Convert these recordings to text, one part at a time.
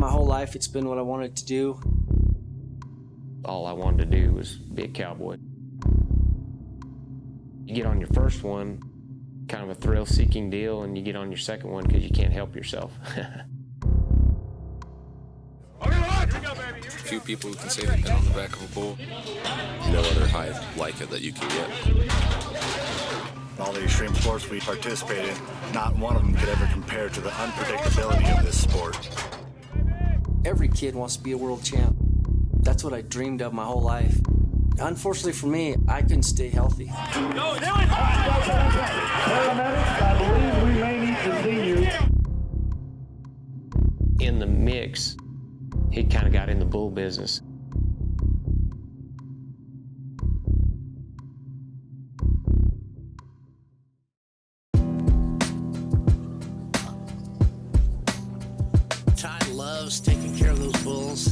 My whole life, it's been what I wanted to do. All I wanted to do was be a cowboy. You get on your first one, kind of a thrill-seeking deal, and you get on your second one because you can't help yourself. Few people who can say they've been on the back of a bull. No other high like it that you can get. All the extreme sports we participate in, not one of them could ever compare to the unpredictability of this sport. Every kid wants to be a world champ. That's what I dreamed of my whole life. Unfortunately for me, I couldn't stay healthy. Paramedics, I believe we may need to see you. In the mix, he kind of got in the bull business. Ty loves taking care of those bulls.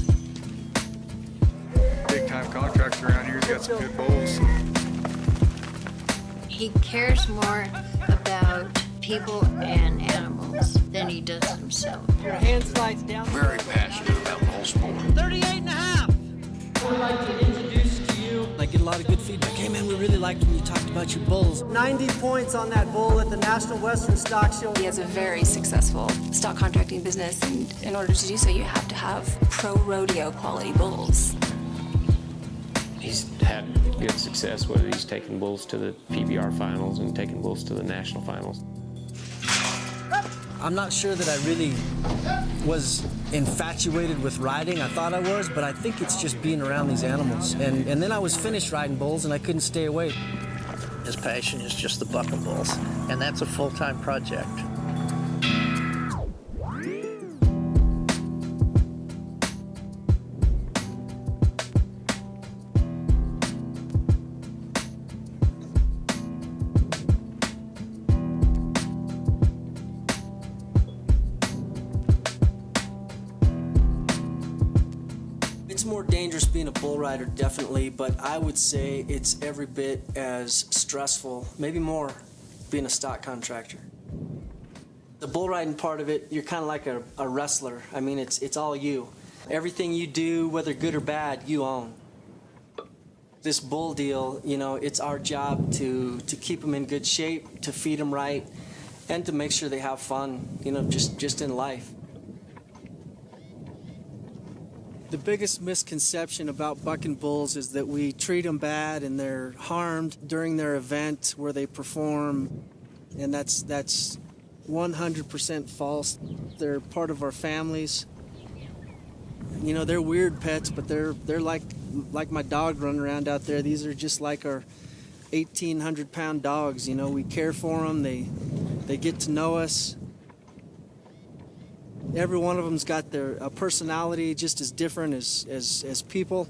Big time contractor around here. He's got some good bulls. He cares more about people and animals than he does himself. Your hand slides down. Very passionate about the whole sport. 38.5. I would like to introduce to you. I get a lot of good feedback. Hey man, we really liked when you talked about your bulls. 90 points on that bull at the National Western Stock Show. He has a very successful stock contracting business, and in order to do so, you have to have pro rodeo quality bulls. He's had good success, whether he's taken bulls to the PBR Finals and taken bulls to the National Finals. I'm not sure that I really was infatuated with riding. I thought I was, but I think it's just being around these animals. And then I was finished riding bulls and I couldn't stay away. His passion is just the Buckin Bulls, and that's a full-time project. It's more dangerous being a bull rider, definitely, but I would say it's every bit as stressful, maybe more, being a stock contractor. The bull riding part of it, you're kind of like a wrestler. I mean, it's all you. Everything you do, whether good or bad, you own. This bull deal, you know, it's our job to keep them in good shape, to feed them right, and to make sure they have fun, you know, just in life. The biggest misconception about Buckin Bulls is that we treat them bad and they're harmed during their event where they perform, and that's 100% false. They're part of our families. You know, they're weird pets, but they're like my dog running around out there. These are just like our 1,800-pound dogs. You know, we care for them. They get to know us. Every one of them's got their personality just as different as people.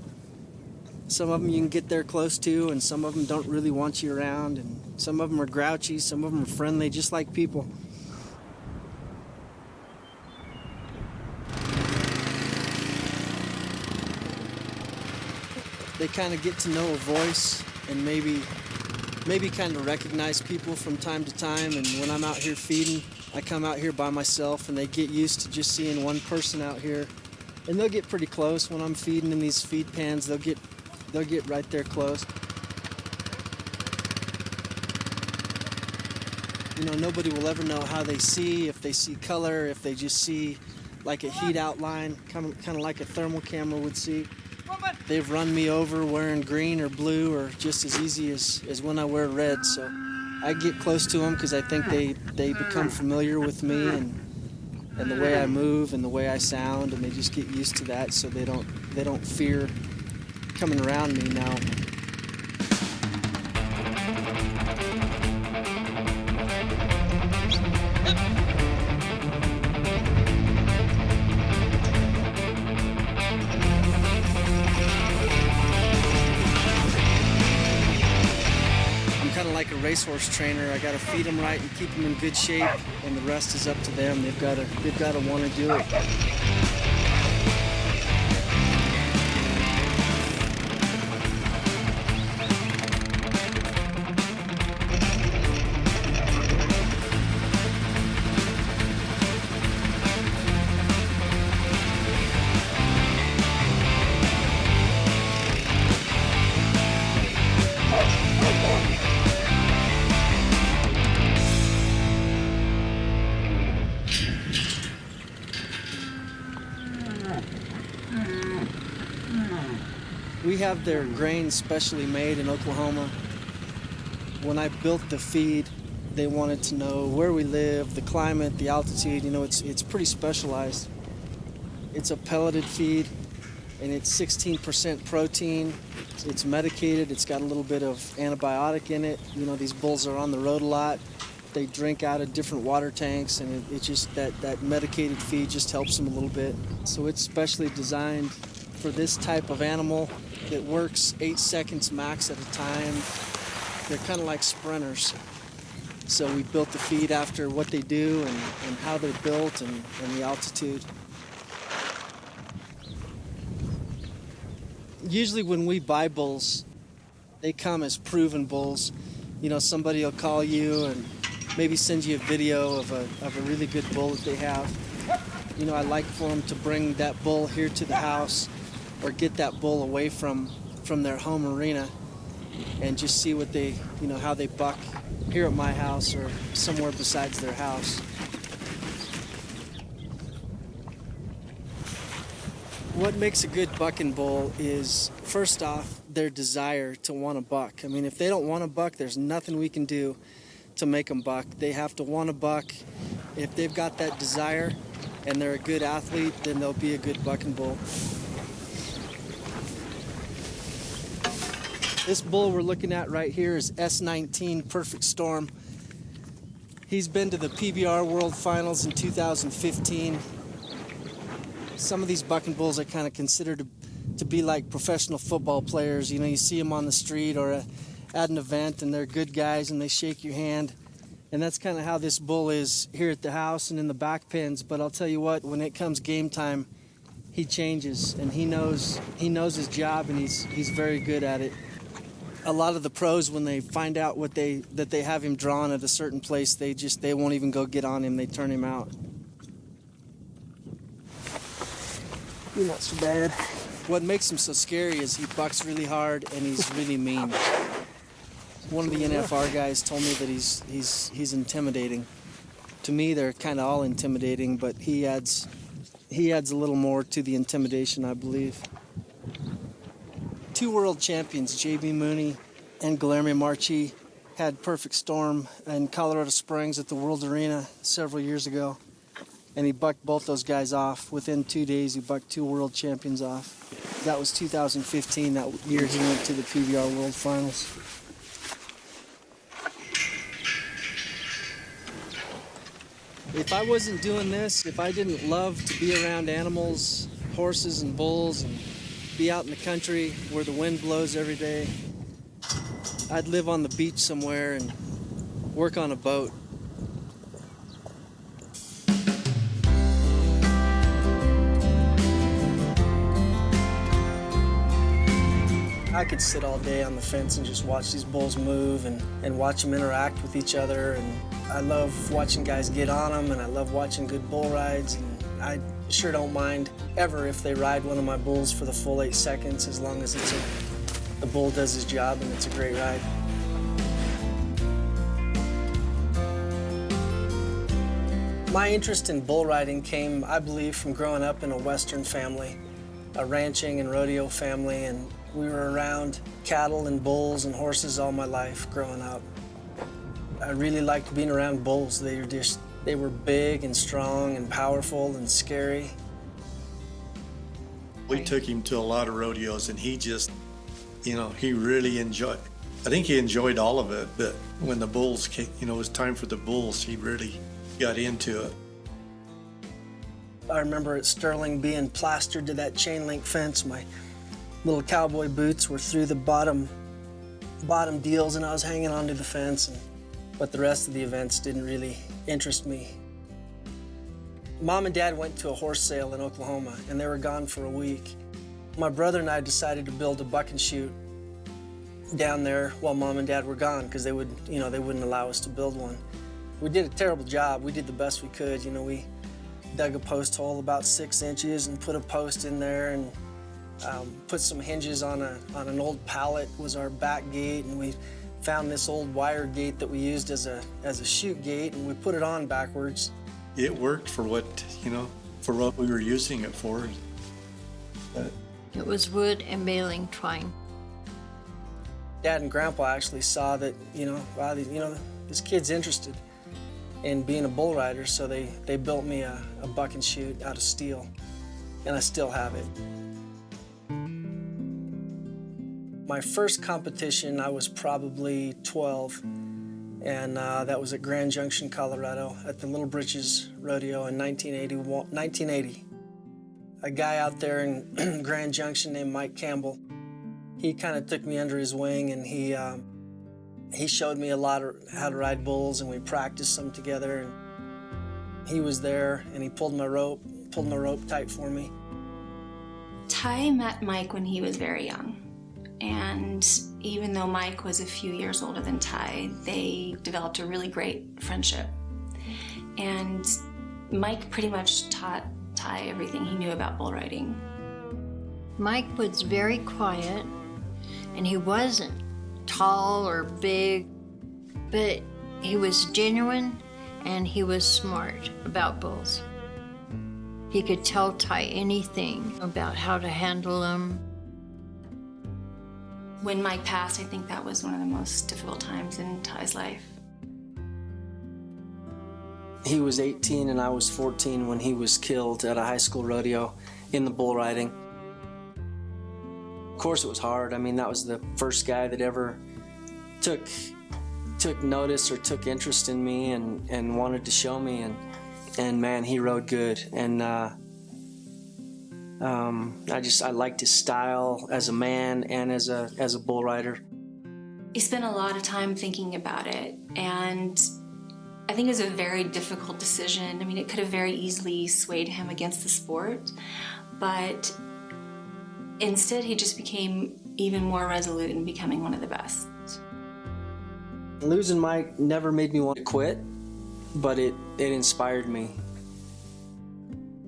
Some of them you can get there close to, and some of them don't really want you around, and some of them are grouchy, some of them are friendly, just like people. They kind of get to know a voice and maybe kind of recognize people from time to time, and when I'm out here feeding, I come out here by myself and they get used to just seeing one person out here. And they'll get pretty close when I'm feeding in these feed pans. They'll get right there close. You know, nobody will ever know how they see, if they see color, if they just see like a heat outline, kind of like a thermal camera would see. They've run me over wearing green or blue, or just as easy as when I wear red. So I get close to them because I think they become familiar with me and the way I move and the way I sound, and they just get used to that, so they don't fear coming around me now. Like a racehorse trainer, I gotta feed them right and keep them in good shape, and the rest is up to them. They've gotta want to do it. We have their grain specially made in Oklahoma. When I built the feed, they wanted to know where we live, the climate, the altitude. You know, it's pretty specialized. It's a pelleted feed, and it's 16% protein. It's medicated. It's got a little bit of antibiotic in it. You know, these bulls are on the road a lot. They drink out of different water tanks, and it just that medicated feed just helps them a little bit. So it's specially designed for this type of animal that works 8 seconds max at a time. They're kind of like sprinters. So we built the feed after what they do and how they're built and the altitude. Usually when we buy bulls, they come as proven bulls. You know, somebody will call you and maybe send you a video of a really good bull that they have. You know, I like for them to bring that bull here to the house or get that bull away from their home arena and just see what they, you know, how they buck here at my house or somewhere besides their house. What makes a good bucking bull is, first off, their desire to want to buck. I mean, if they don't want to buck, there's nothing we can do to make them buck. They have to want to buck. If they've got that desire and they're a good athlete, then they'll be a good bucking bull. This bull we're looking at right here is S19 Perfect Storm. He's been to the PBR World Finals in 2015. Some of these bucking bulls are kind of considered to be like professional football players. You know, you see them on the street or at an event and they're good guys and they shake your hand. And that's kind of how this bull is here at the house and in the back pens. But I'll tell you what, when it comes game time, he changes and he knows his job and he's very good at it. A lot of the pros, when they find out that they have him drawn at a certain place, they won't even go get on him. They turn him out. You're not so bad. What makes him so scary is he bucks really hard and he's really mean. One of the NFR guys told me that he's intimidating. To me, they're kind of all intimidating, but he adds a little more to the intimidation, I believe. 2 world champions, J.B. Mooney and Guillermo Marchi, had Perfect Storm in Colorado Springs at the World Arena several years ago. And he bucked both those guys off. Within 2 days, he bucked 2 world champions off. That was 2015, that year he went to the PBR World Finals. If I wasn't doing this, if I didn't love to be around animals, horses and bulls, and be out in the country where the wind blows every day, I'd live on the beach somewhere and work on a boat. I could sit all day on the fence and just watch these bulls move and watch them interact with each other. And I love watching guys get on them, and I love watching good bull rides. And I sure don't mind ever if they ride one of my bulls for the full 8 seconds, as long as the bull does his job and it's a great ride. My interest in bull riding came, I believe, from growing up in a Western family, a ranching and rodeo family, and we were around cattle and bulls and horses all my life growing up. I really liked being around bulls. They were big and strong and powerful and scary. We took him to a lot of rodeos and he just, you know, he really enjoyed, I think he enjoyed all of it, but when the bulls came, you know, it was time for the bulls, he really got into it. I remember at Sterling being plastered to that chain link fence. My little cowboy boots were through the bottom deals and I was hanging onto the fence. But the rest of the events didn't really interest me. Mom and Dad went to a horse sale in Oklahoma and they were gone for a week. My brother and I decided to build a buck and shoot down there while Mom and Dad were gone because they wouldn't allow us to build one. We did a terrible job. We did the best we could. You know, we dug a post hole about 6 inches and put a post in there and put some hinges on an old pallet was our back gate, and we found this old wire gate that we used as a chute gate, and we put it on backwards. It worked for what we were using it for. It was wood and baling twine. Dad and Grandpa actually saw that, wow, this kid's interested in being a bull rider, so they built me a buck and chute out of steel, and I still have it. My first competition, I was probably 12, and that was at Grand Junction, Colorado, at the Little Britches Rodeo in 1980. A guy out there in Grand Junction named Mike Campbell, he kind of took me under his wing, and he showed me a lot of how to ride bulls, and we practiced some together. And he was there, and he pulled my rope tight for me. Ty met Mike when he was very young. And even though Mike was a few years older than Ty, they developed a really great friendship. And Mike pretty much taught Ty everything he knew about bull riding. Mike was very quiet, and he wasn't tall or big, but he was genuine and he was smart about bulls. He could tell Ty anything about how to handle them. When Mike passed, I think that was one of the most difficult times in Ty's life. He was 18 and I was 14 when he was killed at a high school rodeo in the bull riding. Of course it was hard. I mean, that was the first guy that ever took notice or took interest in me and wanted to show me, and man, he rode good. And I liked his style as a man and as a bull rider. He spent a lot of time thinking about it, and I think it was a very difficult decision. I mean, it could have very easily swayed him against the sport, but instead he just became even more resolute in becoming one of the best. Losing Mike never made me want to quit, but it inspired me.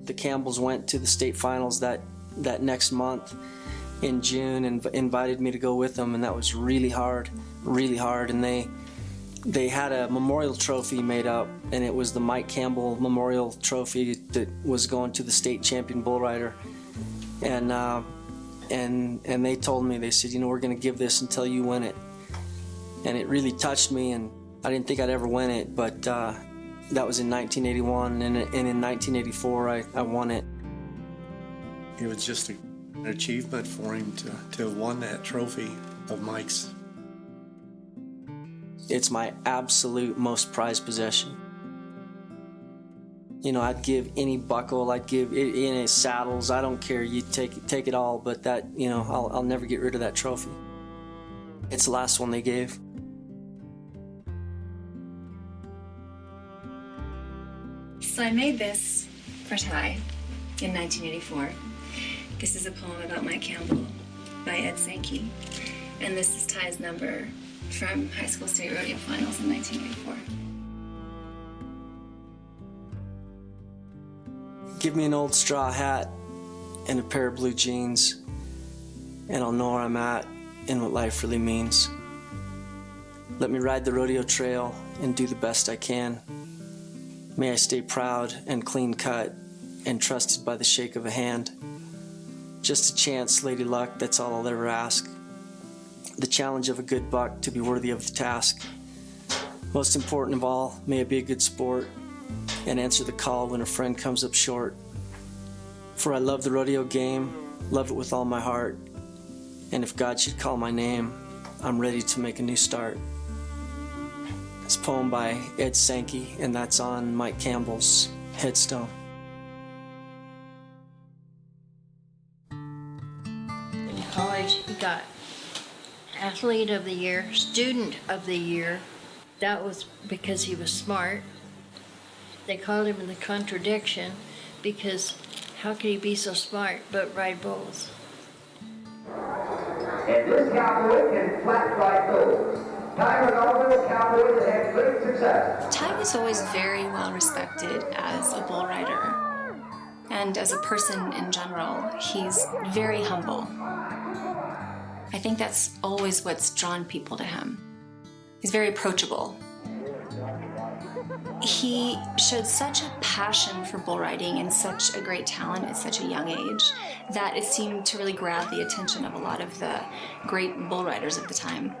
The Campbells went to the state finals that next month in June and invited me to go with them, and that was really hard. And they had a memorial trophy made up, and it was the Mike Campbell Memorial Trophy that was going to the state champion bull rider. And they told me, they said, we're going to give this until you win it. And it really touched me, and I didn't think I'd ever win it, but that was in 1981, and in 1984 I won it. It was just an achievement for him to have won that trophy of Mike's. It's my absolute most prized possession. I'd give any buckle, I'd give any saddles, I don't care, you take it all, but that, I'll never get rid of that trophy. It's the last one they gave. So I made this for Ty in 1984. This is a poem about Mike Campbell by Ed Sankey. And this is Ty's number from high school state rodeo finals in 1984. Give me an old straw hat and a pair of blue jeans, and I'll know where I'm at and what life really means. Let me ride the rodeo trail and do the best I can. May I stay proud and clean cut and trusted by the shake of a hand. Just a chance, Lady Luck, that's all I'll ever ask. The challenge of a good buck to be worthy of the task. Most important of all, may I be a good sport and answer the call when a friend comes up short. For I love the rodeo game, love it with all my heart. And if God should call my name, I'm ready to make a new start. It's a poem by Ed Sankey, and that's on Mike Campbell's headstone. In college, he got Athlete of the Year, Student of the Year. That was because he was smart. They called him the contradiction because how could he be so smart but ride bulls? And this cowboy can flat ride bulls. Ty Rinaldo, cowboy that had great success. Ty was always very well respected as a bull rider. And as a person in general, he's very humble. I think that's always what's drawn people to him. He's very approachable. He showed such a passion for bull riding and such a great talent at such a young age that it seemed to really grab the attention of a lot of the great bull riders of the time.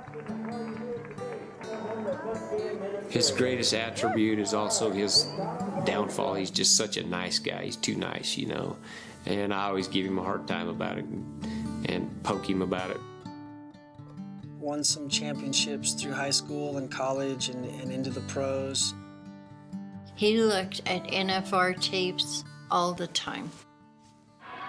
His greatest attribute is also his downfall. He's just such a nice guy. He's too nice, you know. And I always give him a hard time about it and poke him about it. Won some championships through high school and college and into the pros. He looked at NFR tapes all the time.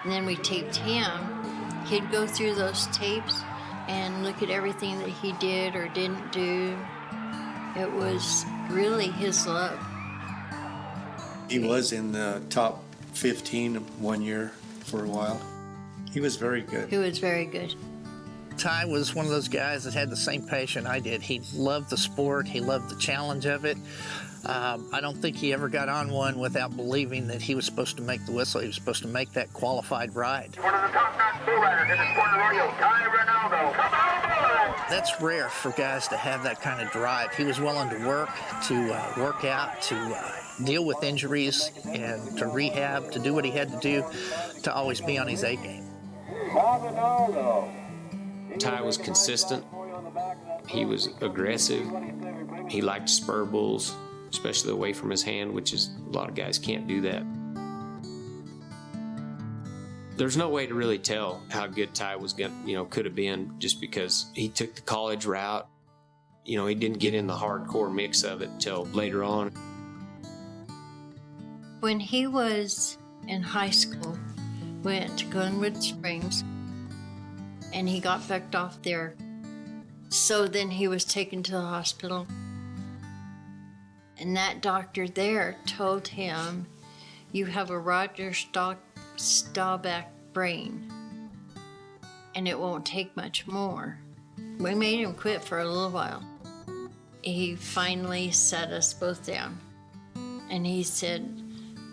And then we taped him. He'd go through those tapes and look at everything that he did or didn't do. It was really his love. He was in the top 15 one year for a while. He was very good. He was very good. Ty was one of those guys that had the same passion I did. He loved the sport. He loved the challenge of it. I don't think he ever got on one without believing that he was supposed to make the whistle. He was supposed to make that qualified ride. One of the top-notch bull riders in the sport of rodeo, Ty Rinaldo. Come on, boys! That's rare for guys to have that kind of drive. He was willing to work out, to deal with injuries, and to rehab, to do what he had to do, to always be on his A game. Ty was consistent. He was aggressive. He liked to spur bulls, especially away from his hand, which is a lot of guys can't do that. There's no way to really tell how good Ty was could have been, just because he took the college route. He didn't get in the hardcore mix of it until later on. When he was in high school, went to Glenwood Springs, and he got bucked off there. So then he was taken to the hospital. And that doctor there told him, "You have a Roger Staubach brain, and it won't take much more." We made him quit for a little while. He finally sat us both down, and he said,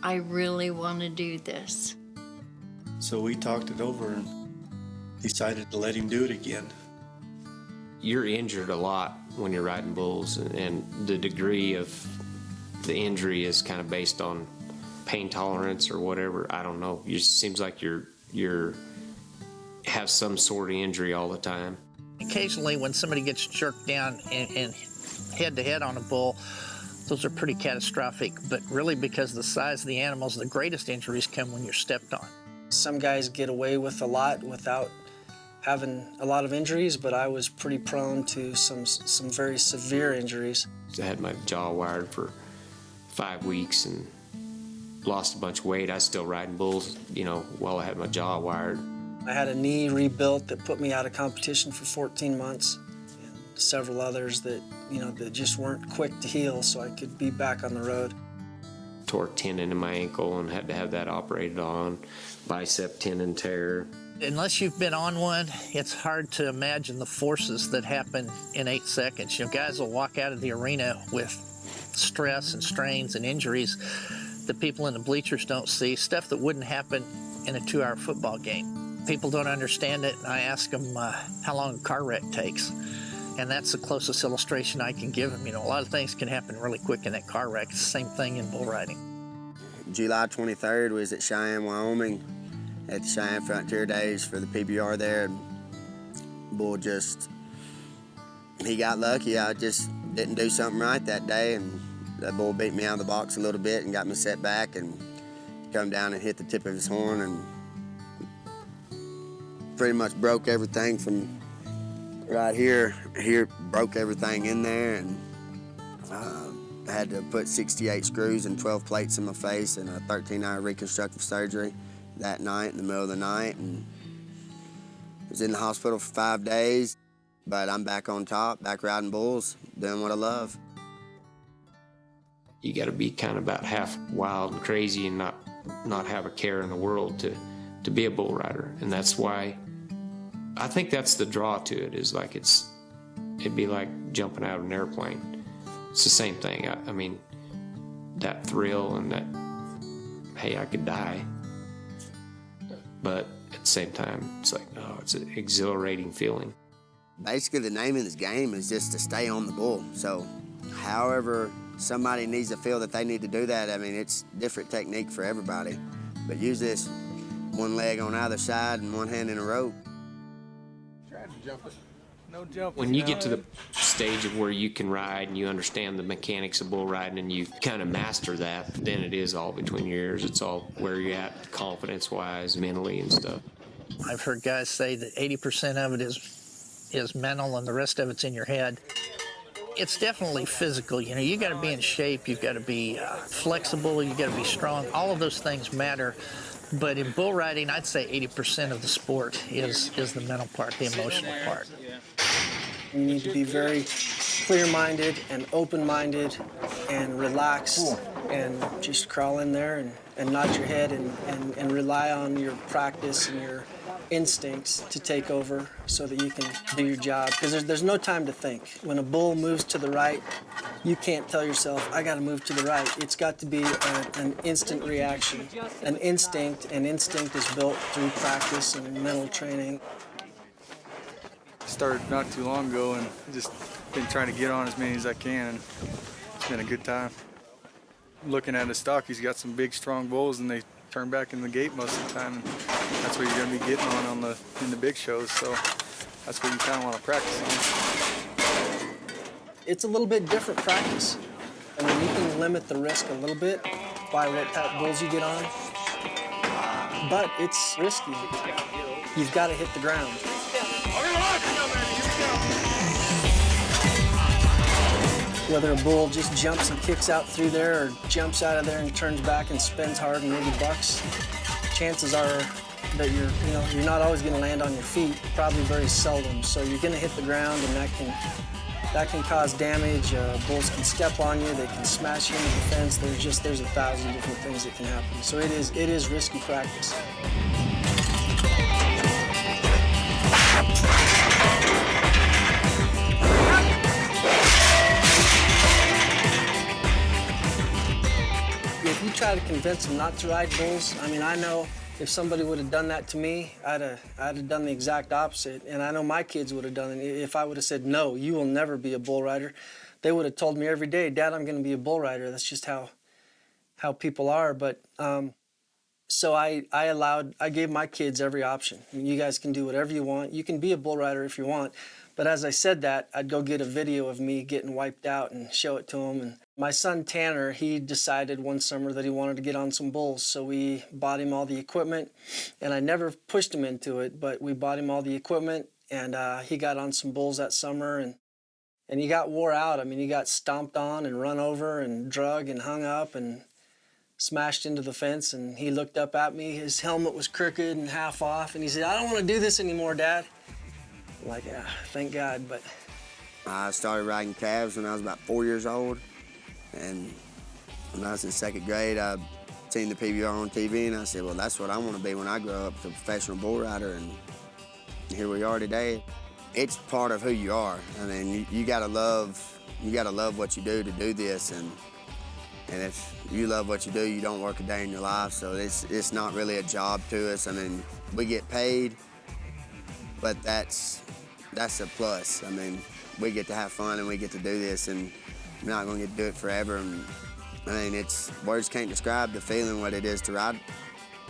"I really want to do this." So we talked it over and decided to let him do it again. You're injured a lot when you're riding bulls, and the degree of the injury is kind of based on pain tolerance or whatever. I don't know. It just seems like you're have some sort of injury all the time. Occasionally, when somebody gets jerked down and head-to-head on a bull, those are pretty catastrophic. But really, because of the size of the animals, the greatest injuries come when you're stepped on. Some guys get away with a lot without having a lot of injuries, but I was pretty prone to some very severe injuries. I had my jaw wired for 5 weeks and lost a bunch of weight. I was still riding bulls, while I had my jaw wired. I had a knee rebuilt that put me out of competition for 14 months, and several others that, that just weren't quick to heal, so I could be back on the road. Tore a tendon in my ankle and had to have that operated on. Bicep tendon tear. Unless you've been on one, it's hard to imagine the forces that happen in 8 seconds. Guys will walk out of the arena with stress and strains and injuries that people in the bleachers don't see, stuff that wouldn't happen in a 2-hour football game. People don't understand it, and I ask them how long a car wreck takes. And that's the closest illustration I can give them. A lot of things can happen really quick in that car wreck. It's the same thing in bull riding. July 23rd was at Cheyenne, Wyoming, at the Cheyenne Frontier Days for the PBR there. Bull he got lucky. I just didn't do something right that day, and the bull beat me out of the box a little bit and got me set back and come down and hit the tip of his horn and pretty much broke everything from right here, broke everything in there, and I had to put 68 screws and 12 plates in my face and a 13-hour reconstructive surgery that night in the middle of the night, and was in the hospital for 5 days, but I'm back on top, back riding bulls, doing what I love. You got to be kind of about half wild and crazy and not have a care in the world to be a bull rider, and that's why I think that's the draw to it. Is like it'd be like jumping out of an airplane. It's the same thing. I mean, that thrill and that, hey, I could die, but at the same time, it's like, oh, it's an exhilarating feeling. Basically, the name of this game is just to stay on the bull. So however somebody needs to feel that they need to do that, I mean, it's different technique for everybody. But use this one leg on either side and one hand in a rope. Try to jump it. No jumping. When you get to the stage of where you can ride and you understand the mechanics of bull riding and you kind of master that, then it is all between your ears. It's all where you're at confidence-wise, mentally and stuff. I've heard guys say that 80% of it is mental and the rest of it's in your head. It's definitely physical. You know, you got to be in shape. You've got to be flexible. You got to be strong. All of those things matter. But in bull riding, I'd say 80% of the sport is the mental part, the emotional part. You need to be very clear-minded and open-minded and relaxed and just crawl in there and nod your head and rely on your practice and your instincts to take over so that you can do your job. Because there's no time to think. When a bull moves to the right, you can't tell yourself, I got to move to the right. It's got to be an instant reaction, an instinct, and instinct is built through practice and mental training. Started not too long ago and just been trying to get on as many as I can, and it's been a good time. Looking at his stock, he's got some big, strong bulls, and they turn back in the gate most of the time. And that's what you're going to be getting on in the big shows, so that's what you kind of want to practice on. It's a little bit different practice. I mean, you can limit the risk a little bit by what type of bulls you get on, but it's risky. You've got to hit the ground. Whether a bull just jumps and kicks out through there or jumps out of there and turns back and spins hard and maybe bucks, chances are that you're not always going to land on your feet, probably very seldom. So you're going to hit the ground, and that can cause damage. Bulls can step on you, they can smash you into the fence. There's 1,000 different things that can happen. So it is risky practice. If you try to convince them not to ride bulls, I mean, I know if somebody would have done that to me, I'd have done the exact opposite. And I know my kids would have done it. If I would have said, no, you will never be a bull rider, they would have told me every day, Dad, I'm going to be a bull rider. That's just how people are. But so I gave my kids every option. I mean, you guys can do whatever you want. You can be a bull rider if you want. But as I said that, I'd go get a video of me getting wiped out and show it to them. And my son Tanner, he decided one summer that he wanted to get on some bulls, so we bought him all the equipment. And I never pushed him into it, but we bought him all the equipment, and he got on some bulls that summer, and he got wore out. I mean, he got stomped on and run over and drug and hung up and smashed into the fence. And he looked up at me. His helmet was crooked and half off, and he said, I don't want to do this anymore, Dad. I'm like, yeah, thank God. But I started riding calves when I was about 4 years old. And when I was in second grade, I seen the PBR on TV, and I said, well, that's what I want to be when I grow up, a professional bull rider. And here we are today. It's part of who you are. I mean, you gotta love what you do to do this. And if you love what you do, you don't work a day in your life. So it's not really a job to us. I mean, we get paid, but that's a plus. I mean, we get to have fun and we get to do this, and we're not going to get to do it forever. And I mean, words can't describe the feeling what it is to ride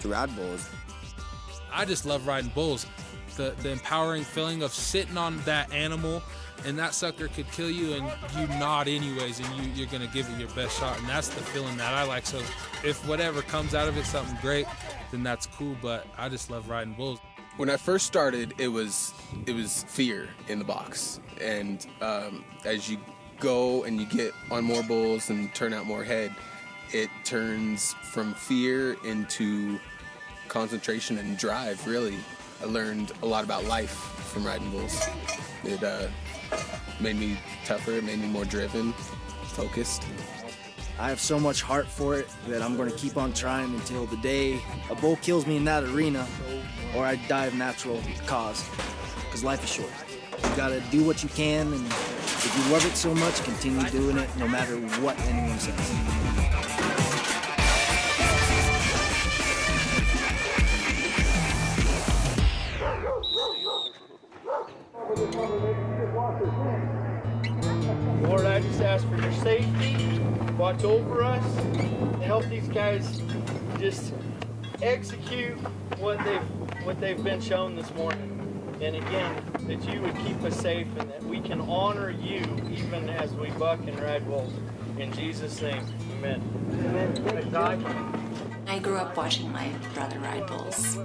bulls. I just love riding bulls. The empowering feeling of sitting on that animal, and that sucker could kill you, and you nod anyways, and you're going to give it your best shot, and that's the feeling that I like. So if whatever comes out of it, something great, then that's cool. But I just love riding bulls. When I first started, it was fear in the box, and as you go and you get on more bulls and turn out more head, it turns from fear into concentration and drive, really. I learned a lot about life from riding bulls. It made me tougher, it made me more driven, focused. I have so much heart for it that I'm going to keep on trying until the day a bull kills me in that arena, or I die of natural cause, because life is short. You gotta do what you can, and if you love it so much, continue doing it no matter what anyone says. Lord, I just ask for your safety watch over us, and help these guys just execute what they've been shown this morning. And again, that you would keep us safe and that we can honor you even as we buck and ride bulls. In Jesus' name, amen. I grew up watching my brother ride bulls.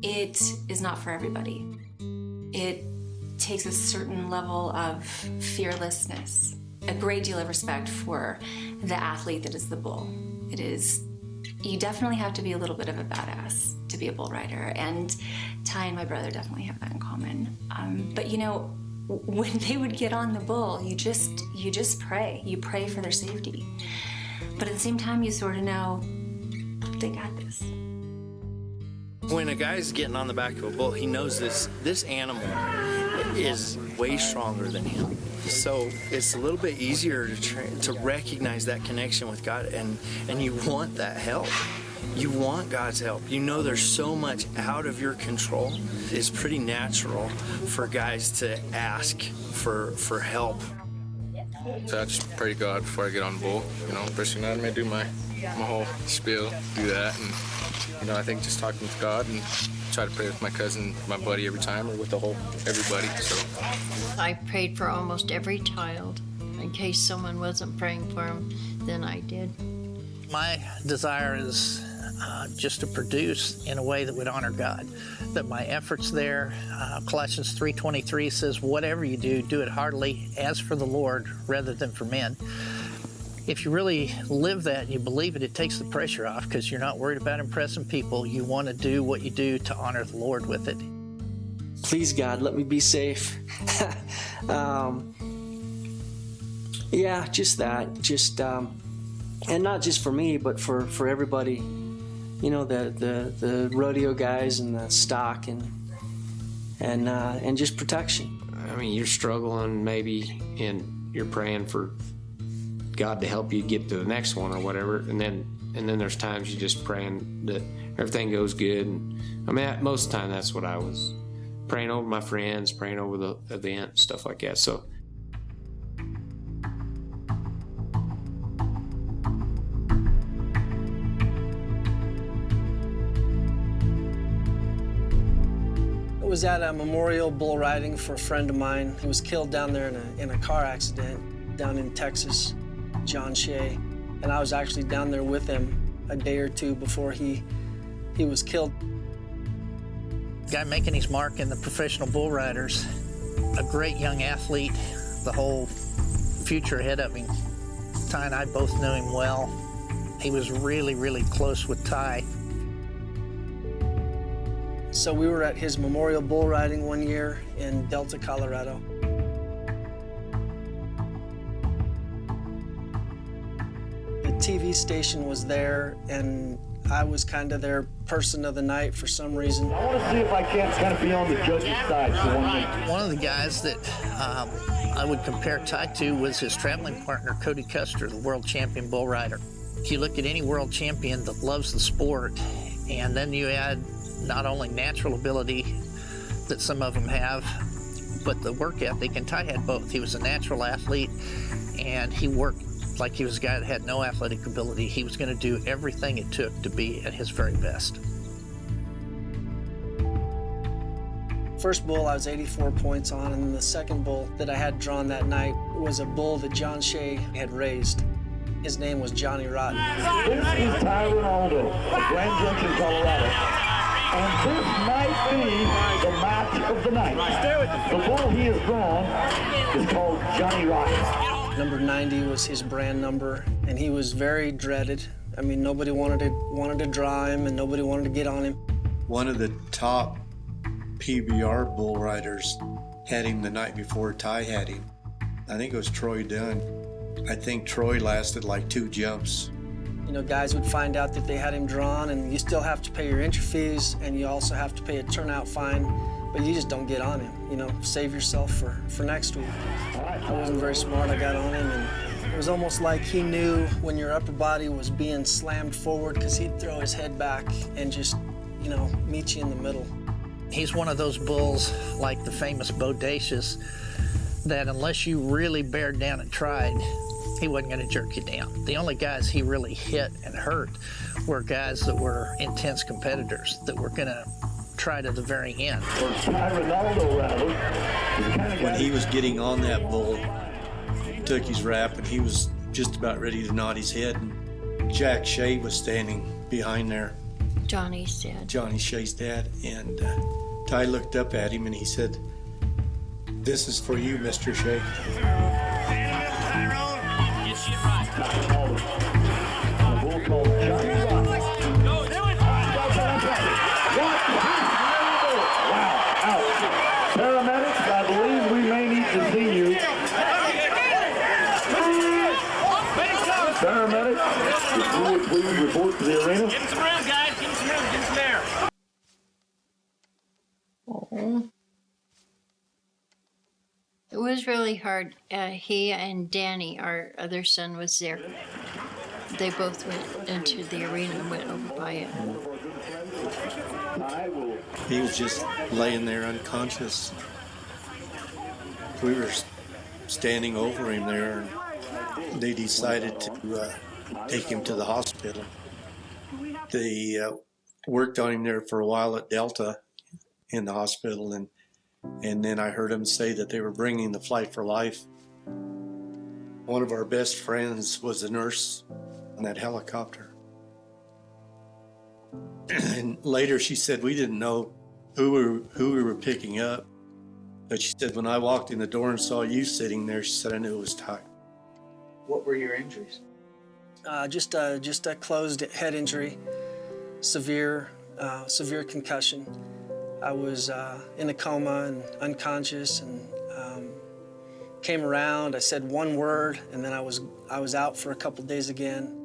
It is not for everybody. It takes a certain level of fearlessness, a great deal of respect for the athlete that is the bull. You definitely have to be a little bit of a badass to be a bull rider, and Ty and my brother definitely have that in common. But you know, when they would get on the bull, you just pray. You pray for their safety. But at the same time, you sort of know they got this. When a guy's getting on the back of a bull, he knows this animal is way stronger than him. So it's a little bit easier to recognize that connection with God, and you want that help. You want God's help. You know there's so much out of your control. It's pretty natural for guys to ask for help. So I just pray to God before I get on the bull. You know, first thing I do my whole spiel, do that, and you know, I think just talking with God and try to pray with my cousin, my buddy every time, or with everybody. So I prayed for almost every child. In case someone wasn't praying for them, then I did. My desire is just to produce in a way that would honor God. That my efforts there, Colossians 3:23 says, whatever you do, do it heartily as for the Lord rather than for men. If you really live that and you believe it, it takes the pressure off because you're not worried about impressing people. You want to do what you do to honor the Lord with it. Please, God, let me be safe. Yeah, just that. Just, and not just for me, but for everybody. You know, the rodeo guys and the stock and just protection. I mean, you're struggling maybe, and you're praying for God to help you get to the next one or whatever, and then there's times you're just praying that everything goes good. And I mean, most of the time that's what I was praying over my friends, praying over the event, stuff like that. So I was at a memorial bull riding for a friend of mine. He was killed down there in a car accident down in Texas, John Shea. And I was actually down there with him a day or two before he was killed. Guy making his mark in the professional bull riders, a great young athlete, the whole future ahead of him. Ty and I both knew him well. He was really, really close with Ty. So we were at his memorial bull riding one year in Delta, Colorado. The TV station was there, and I was kind of their person of the night for some reason. I want to see if I can't kind of be on the judge's side for 1 minute. One of the guys that I would compare Ty to was his traveling partner, Cody Custer, the world champion bull rider. If you look at any world champion that loves the sport, and then you add not only natural ability that some of them have, but the work ethic, and Ty had both. He was a natural athlete, and he worked like he was a guy that had no athletic ability. He was going to do everything it took to be at his very best. First bull I was 84 points on, and the second bull that I had drawn that night was a bull that John Shea had raised. His name was Johnny Rotten. This is Ty Rinaldo of Grand Junction, Colorado. And this might be the match of the night. The bull he has drawn is called Johnny Rotten. Number 90 was his brand number, and he was very dreaded. I mean, nobody wanted to draw him, and nobody wanted to get on him. One of the top PBR bull riders had him the night before Ty had him. I think it was Troy Dunn. I think Troy lasted like 2 jumps. You know, guys would find out that they had him drawn, and you still have to pay your entry fees, and you also have to pay a turnout fine, but you just don't get on him. You know, save yourself for next week. I wasn't very smart. I got on him, and it was almost like he knew when your upper body was being slammed forward, because he'd throw his head back and just, you know, meet you in the middle. He's one of those bulls, like the famous Bodacious, that unless you really bared down and tried, he wasn't going to jerk you down. The only guys he really hit and hurt were guys that were intense competitors that were going to try to the very end. Ty Rinaldo, rather. When he was getting on that bull, he took his wrap and he was just about ready to nod his head. And Jack Shea was standing behind there. Johnny's dad. Johnny Shea's dad. And Ty looked up at him and he said, "This is for you, Mr. Shea." Get shit right. A bull called Johnny Rock. Go, do it! Wow, out. Paramedics, I believe we may need to see you. Paramedics, if you would please report to the arena. Give him some room, guys. Give him some room. Give him some air. Oh. It was really hard. He and Danny, our other son, was there. They both went into the arena and went over by it. He was just laying there unconscious. We were standing over him there, and they decided to take him to the hospital. They worked on him there for a while at Delta in the hospital, and then I heard him say that they were bringing the Flight for Life. One of our best friends was a nurse on that helicopter. And later she said, we didn't know who we were picking up. But she said, when I walked in the door and saw you sitting there, she said, I knew it was Ty. What were your injuries? Just a closed head injury, severe concussion. I was in a coma and unconscious, and came around. I said one word, and then I was out for a couple days again.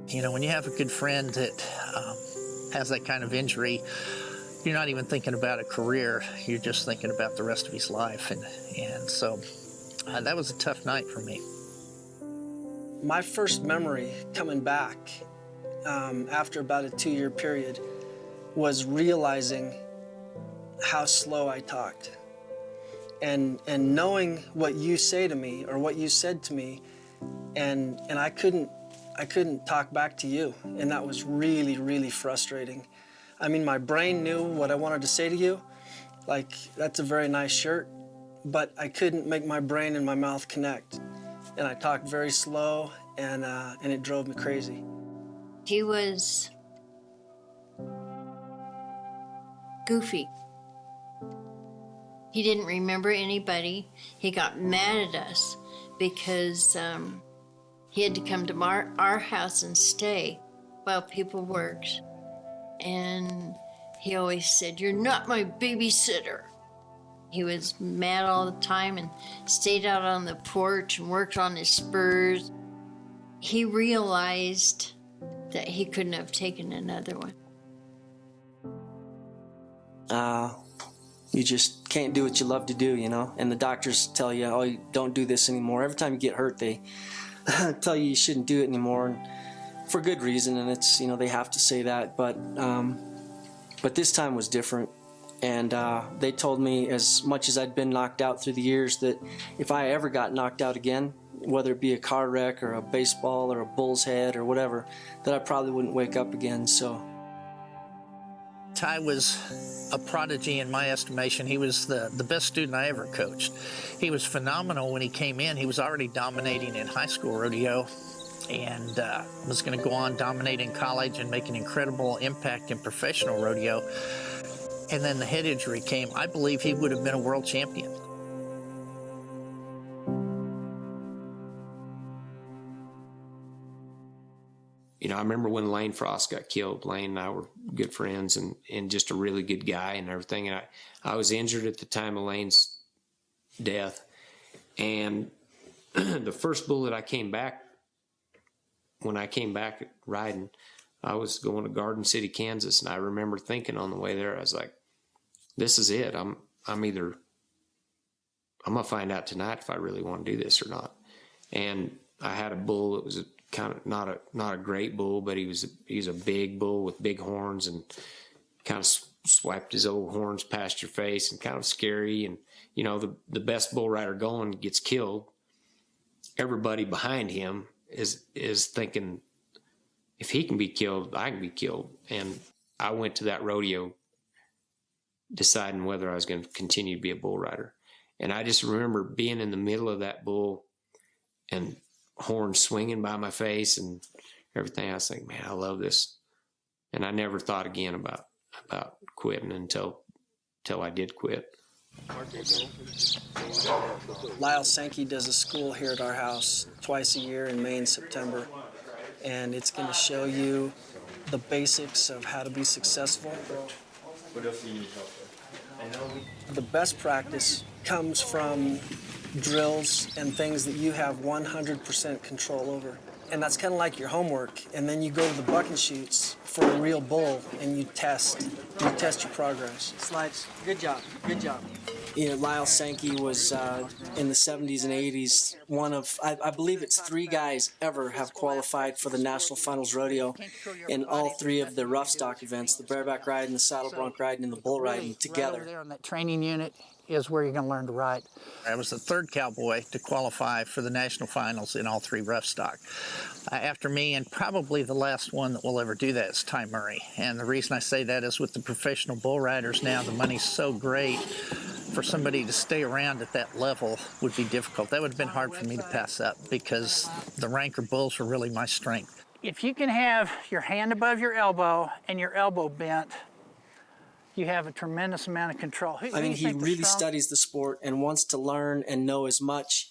You know, when you have a good friend that has that kind of injury, you're not even thinking about a career. You're just thinking about the rest of his life, and so that was a tough night for me. My first memory coming back after about a 2-year period was realizing how slow I talked, and knowing what you say to me or what you said to me, and I couldn't talk back to you, and that was really, really frustrating. I mean, my brain knew what I wanted to say to you, like, that's a very nice shirt, but I couldn't make my brain and my mouth connect, and I talked very slow, and it drove me crazy. He was goofy. He didn't remember anybody. He got mad at us because he had to come to our house and stay while people worked. And he always said, "You're not my babysitter." He was mad all the time and stayed out on the porch and worked on his spurs. He realized that he couldn't have taken another one. You just can't do what you love to do, you know? And the doctors tell you, oh, you don't do this anymore. Every time you get hurt, they tell you shouldn't do it anymore, and for good reason, and it's, you know, they have to say that. But this time was different. And they told me, as much as I'd been knocked out through the years, that if I ever got knocked out again, whether it be a car wreck or a baseball or a bull's head or whatever, that I probably wouldn't wake up again, so. Ty was a prodigy in my estimation. He was the best student I ever coached. He was phenomenal when he came in. He was already dominating in high school rodeo and was going to go on dominating college and make an incredible impact in professional rodeo. And then the head injury came. I believe he would have been a world champion. You know, I remember when Lane Frost got killed. Lane and I were good friends and just a really good guy and everything. And I was injured at the time of Lane's death. And the first bull that I came back, when I came back riding, I was going to Garden City, Kansas. And I remember thinking on the way there, I was like, this is it. I'm going to find out tonight if I really want to do this or not. And I had a bull that was kind of not a great bull, but he's a big bull with big horns and kind of swiped his old horns past your face and kind of scary. And, you know, the best bull rider going gets killed. everybody behind him is thinking, if he can be killed, I can be killed. And I went to that rodeo deciding whether I was going to continue to be a bull rider. And I just remember being in the middle of that bull and horns swinging by my face and everything. I was like, man, I love this. And I never thought again about quitting until I did quit. Lyle Sankey does a school here at our house twice a year in May and September, and it's going to show you the basics of how to be successful. What else do you need help with? The best practice comes from drills and things that you have 100% control over. And that's kind of like your homework. And then you go to the bucking shoots for a real bull and you test your progress. Slides, good job, good job. You know, Lyle Sankey was in the 70s and 80s one of, I believe it's 3 guys ever have qualified for the National Finals Rodeo in all 3 of the rough stock events, the bareback riding, the saddle bronc riding, and the bull riding together. Right there on that training unit is where you're going to learn to ride. I was the 3rd cowboy to qualify for the national finals in all 3 rough stock. After me, and probably the last one that will ever do that, is Ty Murray. And the reason I say that is with the professional bull riders now, the money's so great. For somebody to stay around at that level would be difficult. That would have been hard for me to pass up because the ranker bulls were really my strength. If you can have your hand above your elbow and your elbow bent, you have a tremendous amount of control. I mean, he really studies the sport and wants to learn and know as much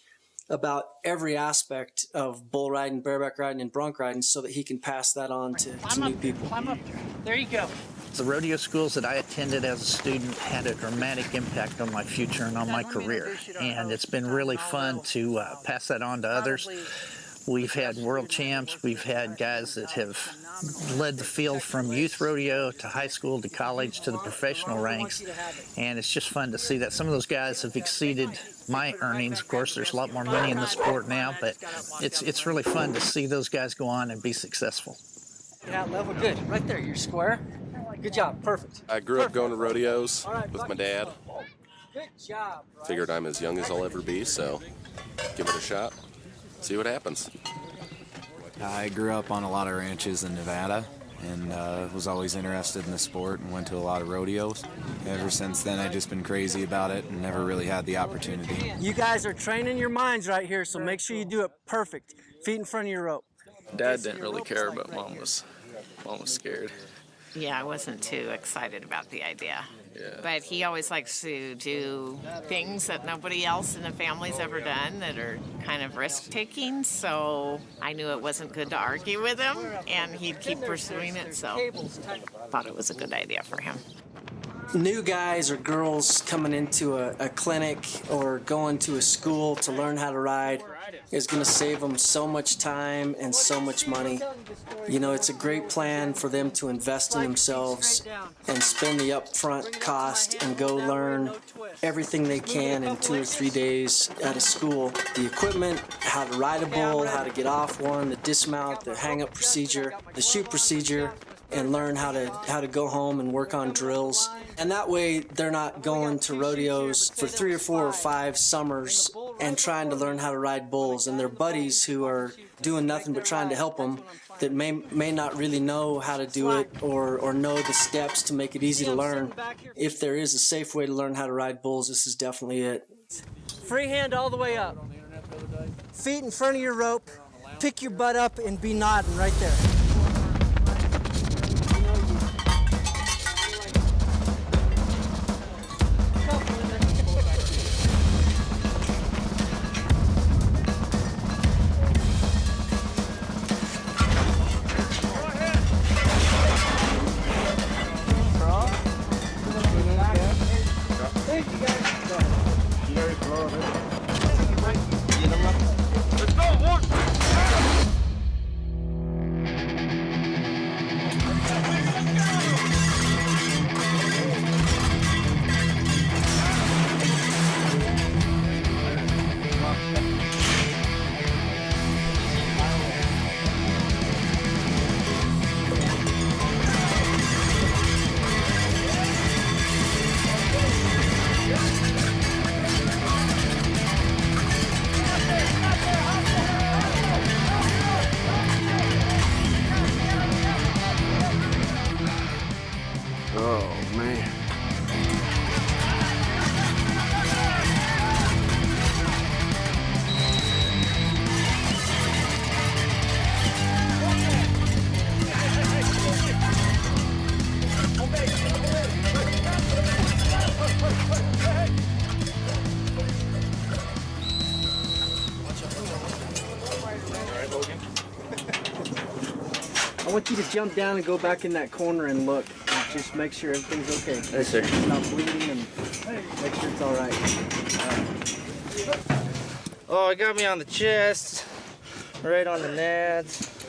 about every aspect of bull riding, bareback riding, and bronc riding so that he can pass that on to new people. Climb up there. There you go. The rodeo schools that I attended as a student had a dramatic impact on my future and on my career. And it's been really fun to pass that on to others. We've had world champs. We've had guys that have led the field from youth rodeo to high school to college to the professional ranks. And it's just fun to see that. Some of those guys have exceeded my earnings. Of course, there's a lot more money in the sport now, but it's really fun to see those guys go on and be successful. Get out level, good. Right there, you're square. Good job, perfect. I grew up going to rodeos with my dad. Good job. Figured I'm as young as I'll ever be, so give it a shot. See what happens. I grew up on a lot of ranches in Nevada and was always interested in the sport and went to a lot of rodeos. Ever since then, I've just been crazy about it and never really had the opportunity. You guys are training your minds right here, so make sure you do it perfect. Feet in front of your rope. Dad didn't really care, but Mom was scared. Yeah, I wasn't too excited about the idea. Yeah. But he always likes to do things that nobody else in the family's ever done that are kind of risk-taking, so I knew it wasn't good to argue with him, and he'd keep pursuing it, so thought it was a good idea for him. New guys or girls coming into a clinic or going to a school to learn how to ride is going to save them so much time and so much money. You know, it's a great plan for them to invest in themselves and spend the upfront cost and go learn everything they can in 2 or 3 days at a school. The equipment, how to ride a bull, how to get off one, the dismount, the hang-up procedure, the shoot procedure, and learn how to go home and work on drills. And that way they're not going to rodeos for 3 or 4 or 5 summers and trying to learn how to ride bulls, and their buddies who are doing nothing but trying to help them that may not really know how to do it or know the steps to make it easy to learn. If there is a safe way to learn how to ride bulls, this is definitely it. Free hand all the way up. Feet in front of your rope. Pick your butt up and be nodding right there. I want you to jump down and go back in that corner and look. And just make sure everything's okay. Yes, sir. It's not bleeding and make sure it's all right. Oh, it got me on the chest, right on the nads,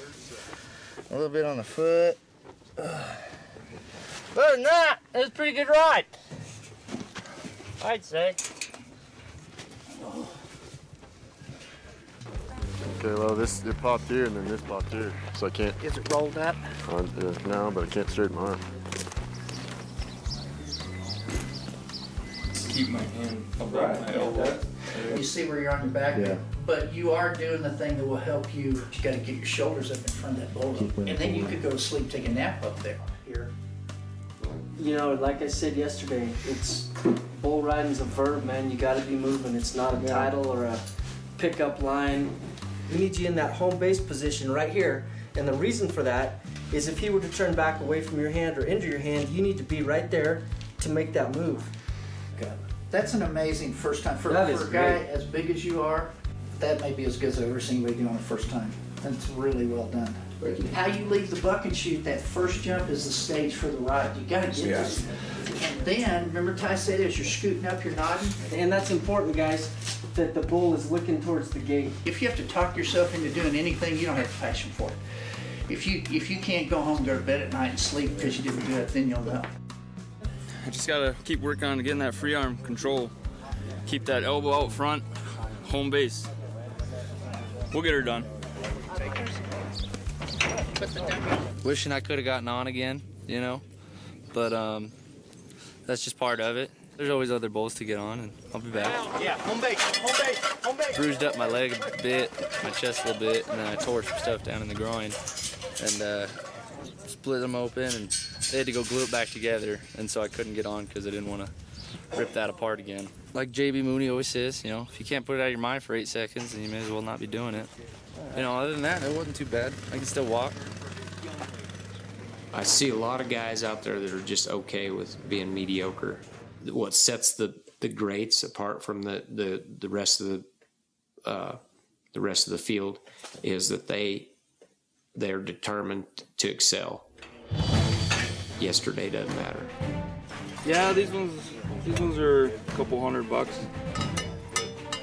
a little bit on the foot. Other than that, it was a pretty good ride, I'd say. Okay, well, it popped here and then this popped here, so I can't. Is it rolled up? No, but I can't straighten my arm. Keep my hand above my elbow. You see where you're on your back? Yeah. But you are doing the thing that will help you. You got to get your shoulders up in front of that bowl. And then you could go to sleep, take a nap up there. Here. You know, like I said yesterday, it's bull riding's a verb, man. You got to be moving. It's not a title or a pickup line. We need you in that home base position right here. And the reason for that is if he were to turn back away from your hand or into your hand, you need to be right there to make that move. Okay. That's an amazing first time. For That a is guy great. as big as you are, that may be as good as I've ever seen anybody do on the first time. That's really well done. How you leave the buck and shoot, that first jump is the stage for the ride. You gotta get this. And then, remember Ty said as you're scooting up, you're nodding? And that's important, guys, that the bull is looking towards the gate. If you have to talk yourself into doing anything, you don't have the passion for it. If you can't go home and go to bed at night and sleep because you didn't do it, then you'll know. I just gotta keep working on getting that free arm control. Keep that elbow out front, home base. We'll get her done. Wishing I could have gotten on again, you know, but that's just part of it. There's always other bulls to get on, and I'll be back. Yeah, home base, home base, home base. Bruised up my leg a bit, my chest a little bit, and then I tore some stuff down in the groin, and split them open, and they had to go glue it back together, and so I couldn't get on because I didn't want to rip that apart again. Like JB Mooney always says, you know, if you can't put it out of your mind for 8 seconds, then you may as well not be doing it. You know, other than that, it wasn't too bad. I can still walk. I see a lot of guys out there that are just okay with being mediocre. What sets the greats apart from the rest of the rest of the field is that they're determined to excel. Yesterday doesn't matter. Yeah, these ones are a couple $100.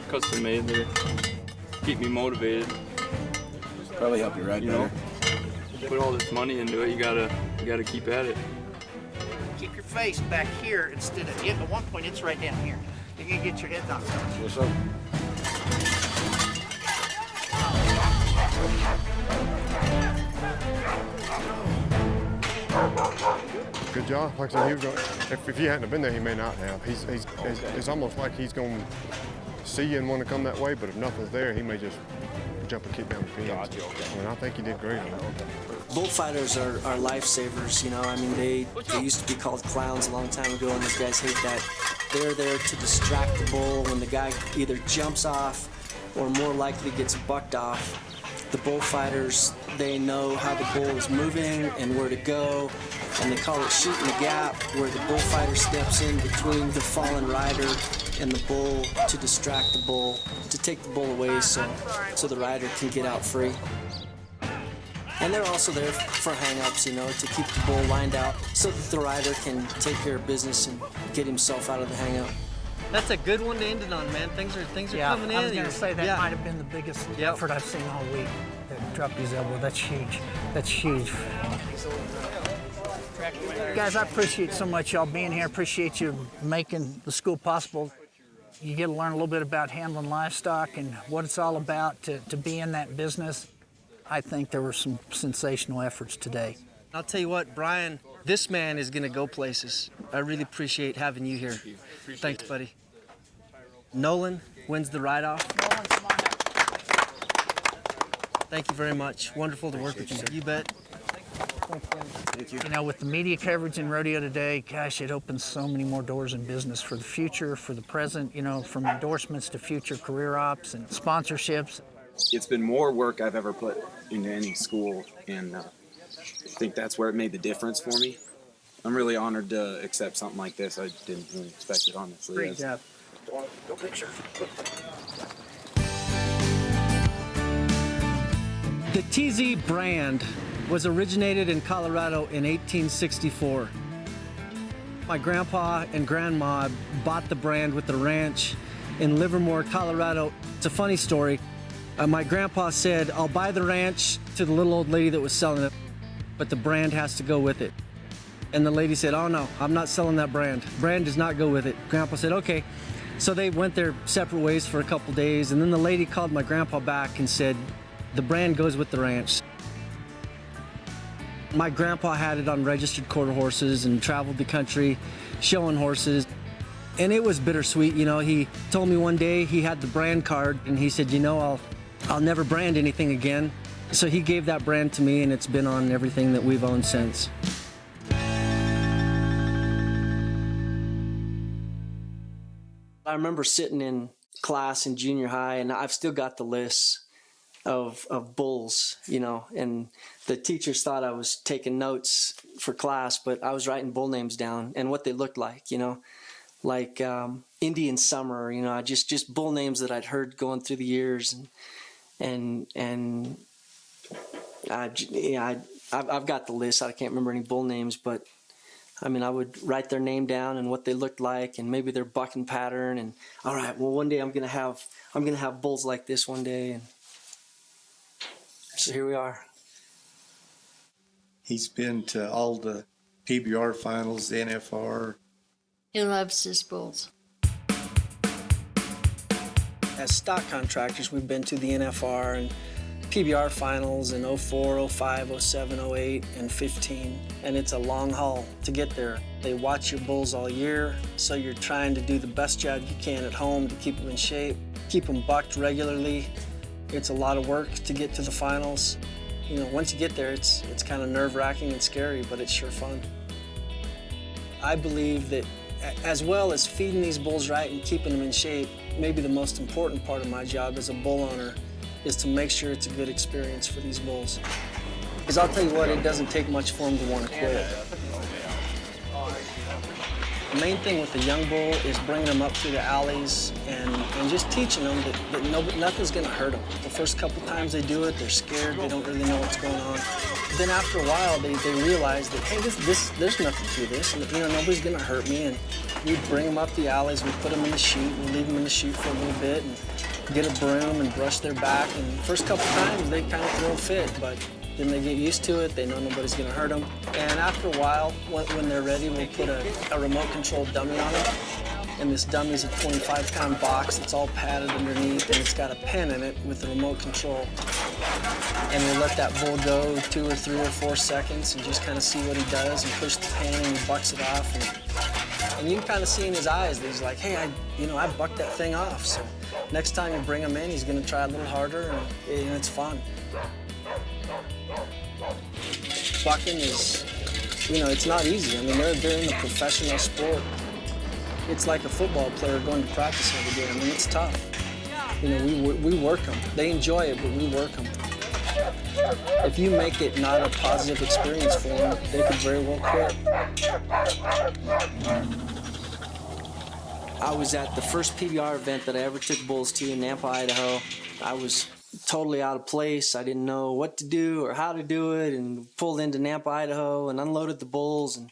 Custom made. They keep me motivated. Probably help you ride better. Put all this money into it. You gotta keep at it. Keep your face back here instead of, at one point it's right down here. You're gonna get your head knocked off. What's up? Good job. Like I said, he was going, if he hadn't have been there, he may not have. It's almost like he's going to see you and want to come that way, but if nothing's there, he may just jump and kick down the pins. Gotcha, okay. I mean, I think he did great on that. Bullfighters are lifesavers, you know. I mean, they used to be called clowns a long time ago, and these guys hate that. They're there to distract the bull when the guy either jumps off or more likely gets bucked off. The bullfighters, they know how the bull is moving and where to go, and they call it shooting the gap, where the bullfighter steps in between the fallen rider and the bull to distract the bull, to take the bull away so the rider can get out free. And they're also there for hang-ups, you know, to keep the bull lined out so that the rider can take care of business and get himself out of the hang-up. That's a good one to end it on, man. Things are coming in. I was going to say that might have been the biggest effort I've seen all week. That dropped his elbow. That's huge. That's huge. Guys, I appreciate so much y'all being here. Appreciate you making the school possible. You get to learn a little bit about handling livestock and what it's all about to be in that business. I think there were some sensational efforts today. I'll tell you what, Brian, this man is going to go places. I really appreciate having you here. Thanks, buddy. Nolan wins the ride-off. Thank you very much. Wonderful to work with you. You bet. Thank you. You know, with the media coverage in rodeo today, gosh, it opens so many more doors in business for the future, for the present, you know, from endorsements to future career ops and sponsorships. It's been more work I've ever put into any school, and I think that's where it made the difference for me. I'm really honored to accept something like this. I didn't really expect it, honestly. Great job. Go picture. The TZ brand was originated in Colorado in 1864. My grandpa and grandma bought the brand with the ranch in Livermore, Colorado. It's a funny story. My grandpa said, "I'll buy the ranch," to the little old lady that was selling it, "but the brand has to go with it." And the lady said, "Oh no, I'm not selling that brand. Brand does not go with it." Grandpa said, "Okay." So they went their separate ways for a couple days, and then the lady called my grandpa back and said, "The brand goes with the ranch." My grandpa had it on registered quarter horses and traveled the country showing horses. And it was bittersweet, you know. He told me one day he had the brand card, and he said, "You know, I'll never brand anything again." So he gave that brand to me, and it's been on everything that we've owned since. I remember sitting in class in junior high, and I've still got the lists of bulls, you know, and the teachers thought I was taking notes for class, but I was writing bull names down and what they looked like, you know, like Indian Summer, you know, just bull names that I'd heard going through the years, and I've got the list. I can't remember any bull names, but I mean, I would write their name down and what they looked like, and maybe their bucking pattern. And all right, well, one day I'm gonna have bulls like this one day. And so here we are. He's been to all the PBR finals, the NFR. He loves his bulls. As stock contractors, we've been to the NFR and PBR finals in 04, 05, 07, 08, and 15. And it's a long haul to get there. They watch your bulls all year, so you're trying to do the best job you can at home to keep them in shape, keep them bucked regularly. It's a lot of work to get to the finals. You know, once you get there, it's kind of nerve-wracking and scary, but it's sure fun. I believe that as well as feeding these bulls right and keeping them in shape, maybe the most important part of my job as a bull owner is to make sure it's a good experience for these bulls. Because I'll tell you what, it doesn't take much for them to want to quit. The main thing with the young bull is bringing them up through the alleys and just teaching them that nothing's going to hurt them. The first couple times they do it, they're scared, they don't really know what's going on. But then after a while, they realize that, hey, there's nothing to this. You know, nobody's going to hurt me. And we bring them up the alleys, we put them in the chute, we leave them in the chute for a little bit, and get a broom and brush their back. And the first couple times, they kind of throw a fit, but then they get used to it. They know nobody's going to hurt them. And after a while, when they're ready, we'll put a remote-controlled dummy on them. And this dummy's a 25-pound box. It's all padded underneath, and it's got a pen in it with the remote control. And we'll let that bull go 2 or 3 or 4 seconds and just kind of see what he does and push the pen and he bucks it off. And you can kind of see in his eyes that he's like, hey, I bucked that thing off. So next time you bring him in, he's going to try a little harder, and it's fun. Bucking is, you know, it's not easy. I mean, they're in the professional sport. It's like a football player going to practice every day. I mean, it's tough. You know, we work them. They enjoy it, but we work them. If you make it not a positive experience for them, they could very well quit. I was at the first PBR event that I ever took bulls to in Nampa, Idaho. I was totally out of place. I didn't know what to do or how to do it, and pulled into Nampa, Idaho, and unloaded the bulls, and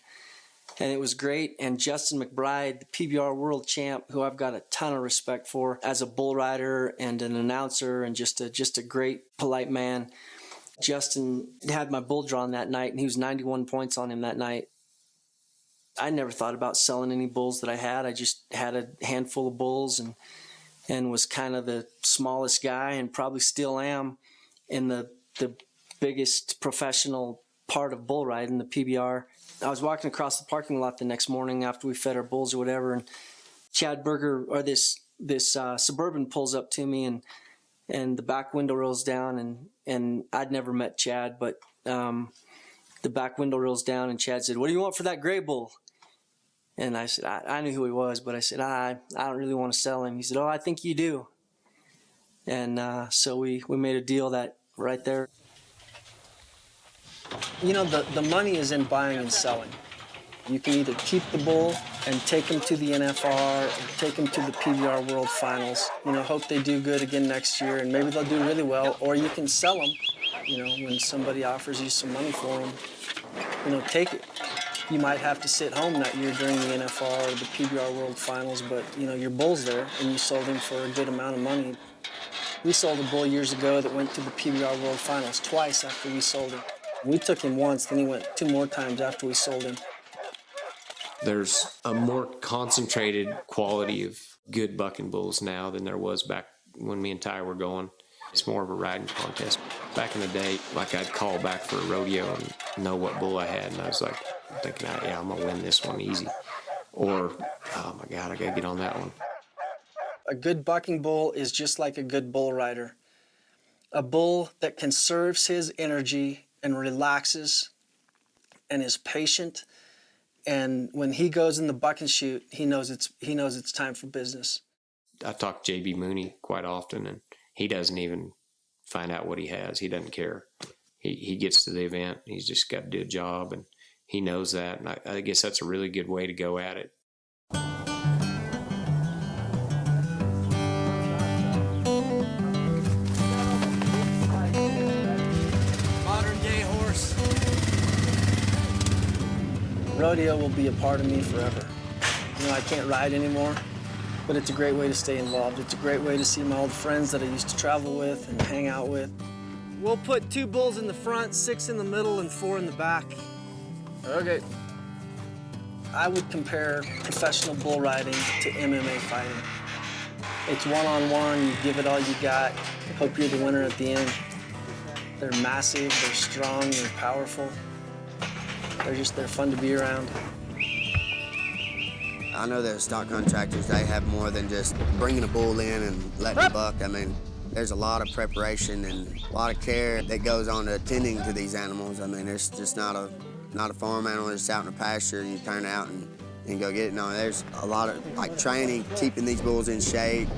it was great. And Justin McBride, the PBR World Champ, who I've got a ton of respect for as a bull rider and an announcer and just a great, polite man. Justin had my bull drawn that night, and he was 91 points on him that night. I never thought about selling any bulls that I had. I just had a handful of bulls and was kind of the smallest guy, and probably still am, in the biggest professional part of bull riding, the PBR. I was walking across the parking lot the next morning after we fed our bulls or whatever, and Chad Berger, or this Suburban, pulls up to me, and the back window rolls down, and I'd never met Chad, but the back window rolls down, and Chad said, "What do you want for that gray bull?" And I said, I knew who he was, but I said, I don't really want to sell him. He said, "Oh, I think you do." And so we made a deal that right there. You know, the money is in buying and selling. You can either keep the bull and take him to the NFR or take him to the PBR World Finals. You know, hope they do good again next year, and maybe they'll do really well. Or you can sell them You know, when somebody offers you some money for them, you know, take it. You might have to sit home that year during the NFR or the PBR World Finals, but, you know, your bull's there, and you sold him for a good amount of money. We sold a bull years ago that went to the PBR World Finals twice after we sold him. We took him once, then he went 2 more times after we sold him. There's a more concentrated quality of good bucking bulls now than there was back when me and Ty were going. It's more of a riding contest. Back in the day, like I'd call back for a rodeo and know what bull I had, and I was like thinking, yeah, I'm gonna win this one easy. Or, oh my God, I gotta get on that one. A good bucking bull is just like a good bull rider. A bull that conserves his energy and relaxes and is patient. And when he goes in the bucking chute, he knows it's time for business. I talk to JB Mooney quite often, and he doesn't even find out what he has. He doesn't care. He gets to the event. He's just got to do a job, and he knows that. And I guess that's a really good way to go at it. Modern day horse. Rodeo will be a part of me forever. You know, I can't ride anymore, but it's a great way to stay involved. It's a great way to see my old friends that I used to travel with and hang out with. We'll put 2 bulls in the front, 6 in the middle, and 4 in the back. Okay. I would compare professional bull riding to MMA fighting. It's one-on-one, you give it all you got, hope you're the winner at the end. They're massive, they're strong, they're powerful. They're fun to be around. I know that stock contractors, they have more than just bringing a bull in and letting it buck. I mean, there's a lot of preparation and a lot of care that goes on to attending to these animals. I mean, it's just not a farm animal that's out in the pasture and you turn out and go get it. No, there's a lot of like training, keeping these bulls in shape.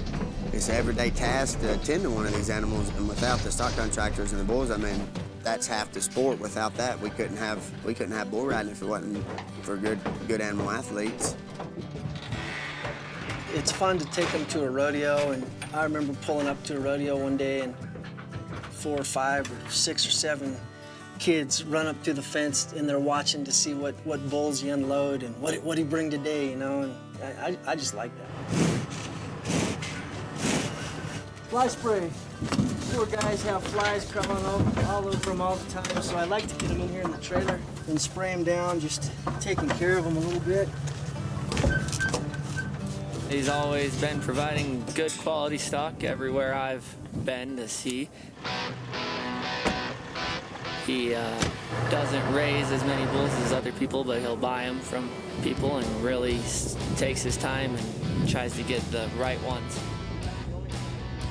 It's an everyday task to attend to one of these animals, and without the stock contractors and the bulls, I mean, that's half the sport. Without that, we couldn't have bull riding if it wasn't for good animal athletes. It's fun to take them to a rodeo, and I remember pulling up to a rodeo one day and 4 or 5 or 6 or 7 kids run up to the fence and they're watching to see what bulls you unload and what he bring today, you know, and I just like that. Fly spray. Poor guys have flies crawling all over them all the time, so I like to get them in here in the trailer and spray them down, just taking care of them a little bit. He's always been providing good quality stock everywhere I've been to see. He doesn't raise as many bulls as other people, but he'll buy them from people and really takes his time and tries to get the right ones.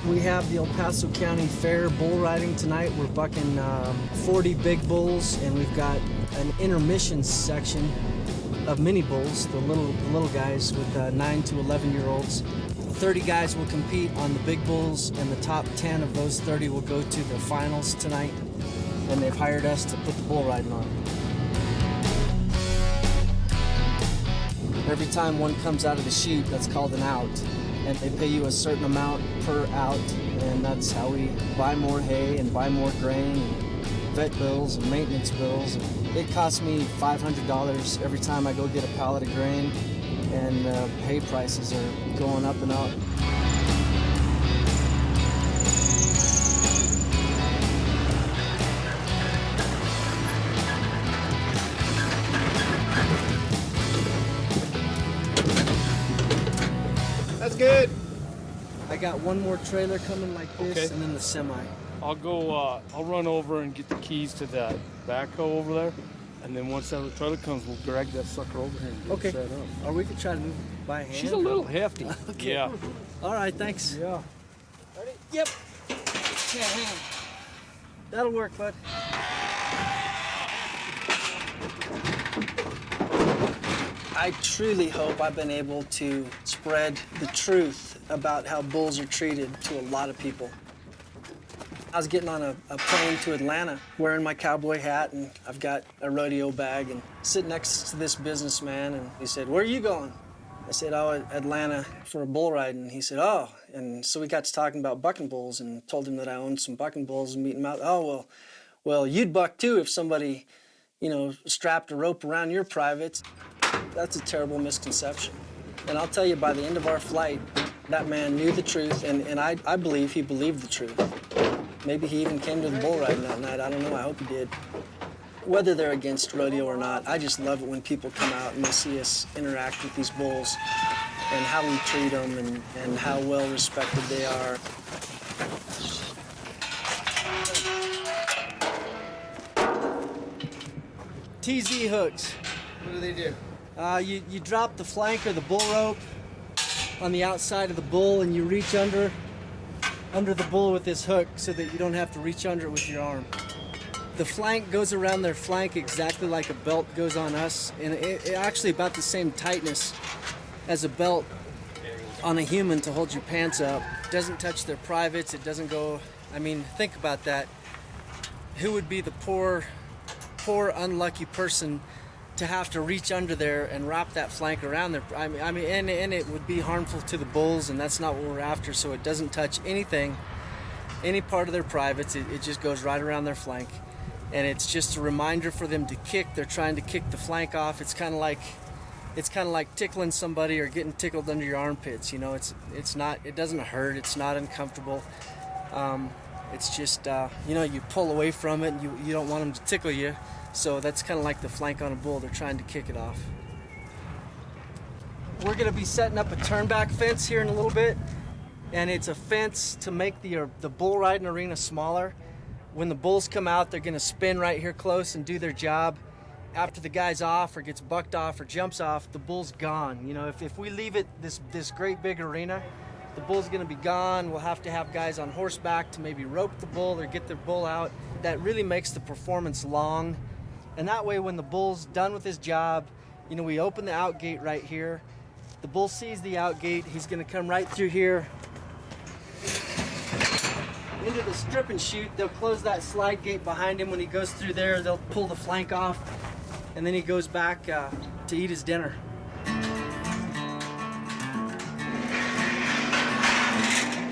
We have the El Paso County Fair bull riding tonight. We're bucking 40 big bulls, and we've got an intermission section of mini bulls, the little guys with 9 to 11-year-olds. 30 guys will compete on the big bulls, and the top 10 of those 30 will go to the finals tonight, and they've hired us to put the bull riding on. Every time one comes out of the chute, that's called an out, and they pay you a certain amount per out, and that's how we buy more hay and buy more grain and vet bills and maintenance bills. It costs me $500 every time I go get a pallet of grain, and hay prices are going up and up. That's good. I got one more trailer coming like this, and then the semi. I'll go, I'll run over and get the keys to that backhoe over there. And then once that trailer comes, we'll drag that sucker over here and get it set up. Or we could try to move it by hand. She's a little hefty. Okay. Yeah. All right, thanks. Yeah. Ready? Yep. That'll work, bud. I truly hope I've been able to spread the truth about how bulls are treated to a lot of people. I was getting on a plane to Atlanta wearing my cowboy hat, and I've got a rodeo bag, and sitting next to this businessman, and he said, "Where are you going?" I said, oh, Atlanta for a bull ride. And he said, oh. And so we got to talking about Buckin Bulls and told him that I owned some Buckin Bulls and meet him out. Oh, well, you'd buck too if somebody, you know, strapped a rope around your privates. That's a terrible misconception. And I'll tell you, by the end of our flight, that man knew the truth, and I believe he believed the truth. Maybe he even came to the bull riding that night. I don't know. I hope he did. Whether they're against rodeo or not, I just love it when people come out and they see us interact with these bulls and how we treat them and how well respected they are. TZ hooks. What do they do? You drop the flank or the bull rope on the outside of the bull, and you reach under the bull with this hook so that you don't have to reach under it with your arm. The flank goes around their flank exactly like a belt goes on us, and it actually about the same tightness as a belt on a human to hold your pants up. It doesn't touch their privates. It doesn't go. I mean, think about that. Who would be the poor, unlucky person to have to reach under there and wrap that flank around there? I mean, and it would be harmful to the bulls, and that's not what we're after. So it doesn't touch anything, any part of their privates. It just goes right around their flank, and it's just a reminder for them to kick. They're trying to kick the flank off. It's kind of like tickling somebody or getting tickled under your armpits. You know, it's not. It doesn't hurt. It's not uncomfortable. It's just you know, you pull away from it, and you don't want them to tickle you. So that's kind of like the flank on a bull. They're trying to kick it off. We're going to be setting up a turnback fence here in a little bit, and it's a fence to make the bull riding arena smaller. When the bulls come out, they're going to spin right here close and do their job. After the guy's off or gets bucked off or jumps off, the bull's gone. You know, if we leave it this great big arena, the bull's going to be gone. We'll have to have guys on horseback to maybe rope the bull or get the bull out. That really makes the performance long. And that way, when the bull's done with his job, you know, we open the out gate right here. The bull sees the out gate. He's going to come right through here into the strip and shoot. They'll close that slide gate behind him. When he goes through there, they'll pull the flank off, and then he goes back to eat his dinner.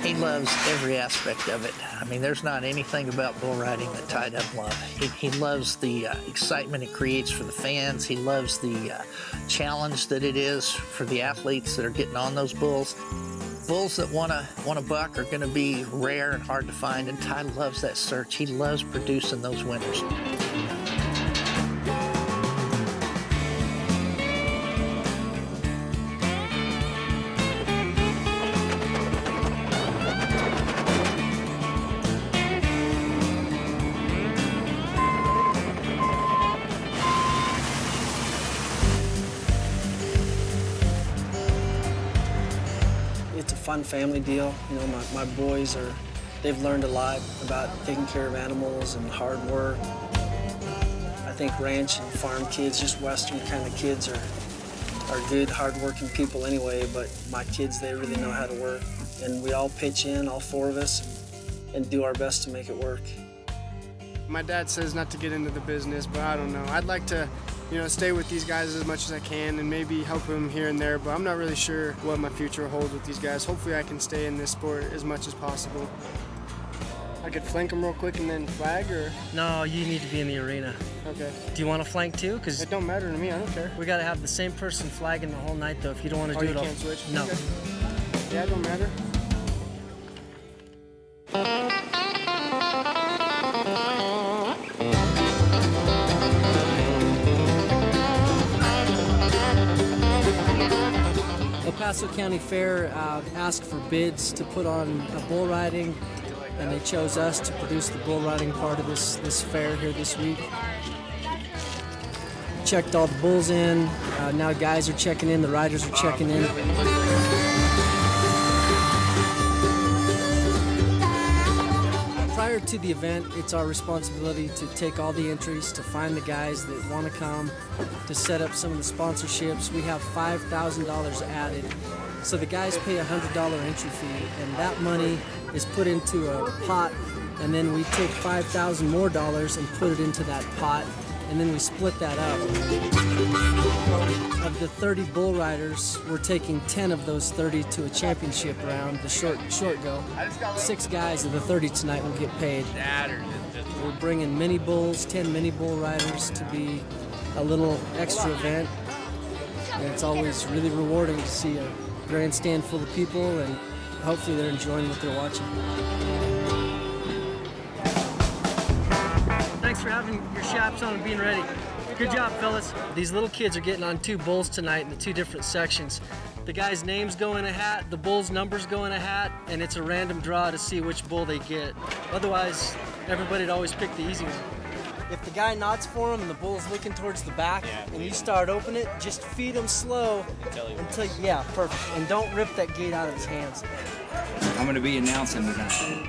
He loves every aspect of it. I mean, there's not anything about bull riding that Ty doesn't love. He loves the excitement it creates for the fans. He loves the challenge that it is for the athletes that are getting on those bulls. Bulls that want to buck are going to be rare and hard to find, and Ty loves that search. He loves producing those winners. Fun family deal. You know, my boys they've learned a lot about taking care of animals and hard work. I think ranch and farm kids, just Western kind of kids are good, hard-working people anyway, but my kids, they really know how to work. And we all pitch in, all four of us, and do our best to make it work. My dad says not to get into the business, but I don't know. I'd like to, you know, stay with these guys as much as I can and maybe help them here and there, but I'm not really sure what my future holds with these guys. Hopefully I can stay in this sport as much as possible. I could flank them real quick and then flag, or? No, you need to be in the arena. Okay. Do you want to flank too? Because it don't matter to me, I don't care. We got to have the same person flagging the whole night though. If you don't want to do you it, can't switch? No. Okay. Yeah, it don't matter. El Paso County Fair asked for bids to put on a bull riding, and they chose us to produce the bull riding part of this fair here this week. Checked all the bulls in. Now guys are checking in, the riders are checking in. Prior to the event, it's our responsibility to take all the entries, to find the guys that want to come, to set up some of the sponsorships. We have $5,000 added. So the guys pay a $100 entry fee, and that money is put into a pot, and then we take $5,000 more and put it into that pot, and then we split that up. Of the 30 bull riders, we're taking 10 of those 30 to a championship round, the short go. 6 guys of the 30 tonight will get paid. We're bringing mini bulls, 10 mini bull riders to be a little extra event. And it's always really rewarding to see a grandstand full of people, and hopefully they're enjoying what they're watching. Thanks for having your chaps on and being ready. Good job, fellas. These little kids are getting on 2 bulls tonight in the 2 different sections. The guy's names go in a hat, the bull's numbers go in a hat, and it's a random draw to see which bull they get. Otherwise, everybody'd always pick the easy one. If the guy nods for him and the bull's looking towards the back and you start opening it, just feed him slow until, yeah, perfect. And don't rip that gate out of his hands. I'm going to be announcing tonight.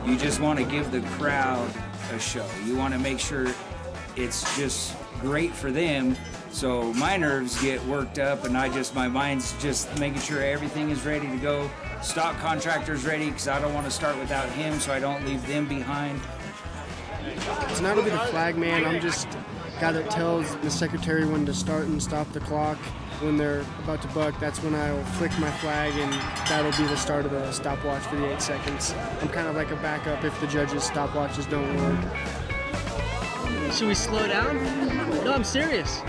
You just want to give the crowd a show. You want to make sure it's just great for them. So my nerves get worked up and my mind's just making sure everything is ready to go. Stock contractor's ready because I don't want to start without him so I don't leave them behind. Tonight will be the flag man. I'm just guy that tells the secretary when to start and stop the clock. When they're about to buck, that's when I'll flick my flag and that'll be the start of the stopwatch for the 8 seconds. I'm kind of like a backup if the judges' stopwatches don't work. Should we slow down? No, I'm serious.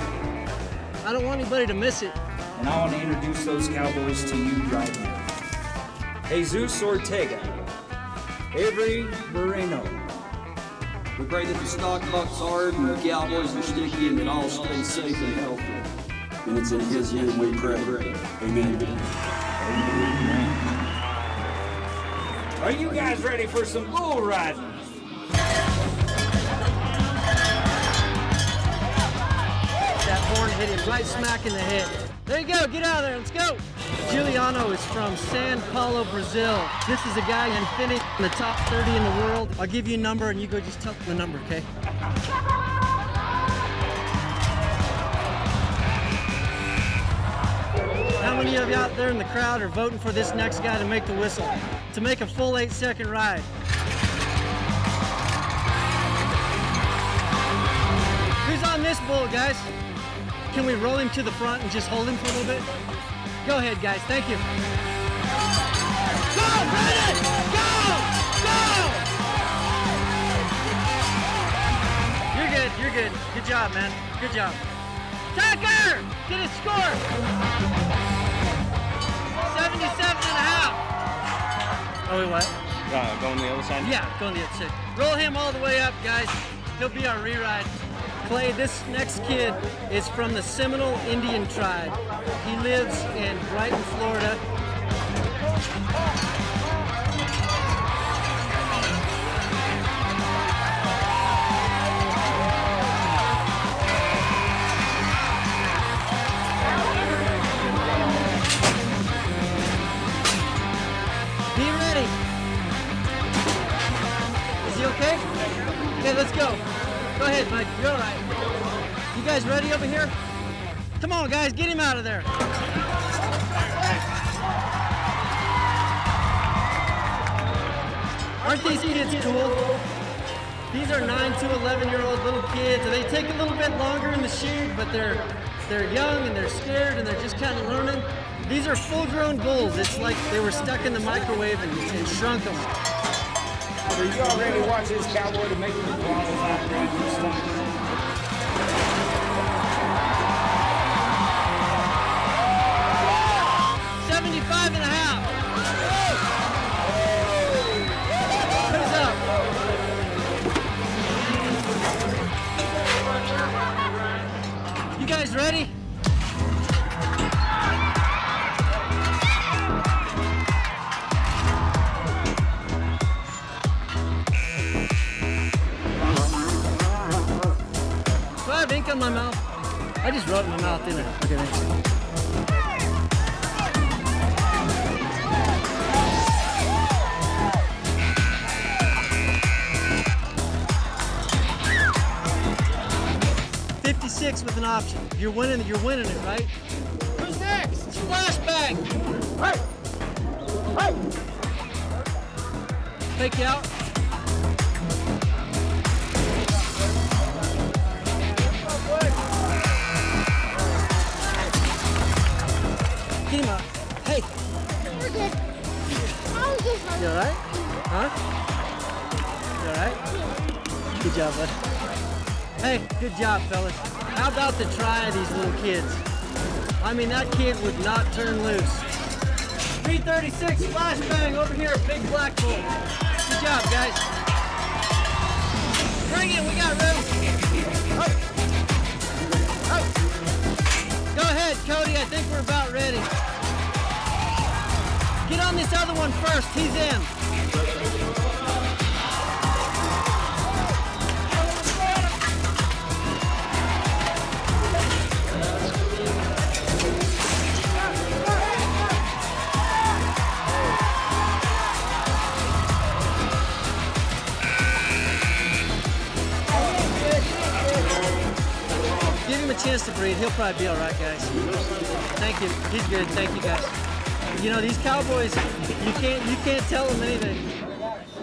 I don't want anybody to miss it. And I want to introduce those cowboys to you right now. Jesus Ortega, Avery Moreno. We pray that the stock bucks hard and the cowboys are sticky and that all stay safe and healthy. And it's in his name we pray. Amen. Are you guys ready for some bull riding? That horn hit him right smack in the head. There you go, get out of there, let's go. Giuliano is from Sao Paulo, Brazil. This is a guy who finished in the top 30 in the world. I'll give you a number and you go just tell the number, okay? How many of you out there in the crowd are voting for this next guy to make the whistle? To make a full 8-second ride? Who's on this bull, guys? Can we roll him to the front and just hold him for a little bit? Go ahead, guys. Thank you. Go, Brandon! Go! Go! You're good. You're good. Good job, man. Good job. Tucker! Get a score! 77.5. Oh, wait, what? Go on the other side? Yeah, go on the other side. Roll him all the way up, guys. He'll be our re-ride. Clay, this next kid is from the Seminole Indian tribe. He lives in Brighton, Florida. Be ready. Is he okay? Okay, let's go. Go ahead, Mike. You're all right. You guys ready over here? Come on, guys. Get him out of there. Aren't these kids cool? These are 9 to 11-year-old little kids, and they take a little bit longer in the chute, but they're young and they're scared and they're just kind of learning. These are full-grown bulls. It's like they were stuck in the microwave and shrunk them. Are you already watching this cowboy to make the qualify grab your stuff? 75.5. Who's up? You guys ready? Do I have ink on my mouth? I just wrote in my mouth, didn't I? Okay, thanks. 56 with an option. You're winning it, right? Who's next? Flashback! Hey! Hey! Fake you out. Get him up. Hey. We're good. You all right? Huh? You all right? Good job, bud. Hey, good job, fellas. How about the try of these little kids? I mean, that kid would not turn loose. 336 flashbang over here, big black bull. Good job, guys. Bring it, we got room. Up. Up. Go ahead, Cody, I think we're about ready. Get on this other one first, he's in. Give him a chance to breathe. He'll probably be all right, guys. Thank you. He's good. Thank you, guys. You know, these cowboys, you can't tell them anything.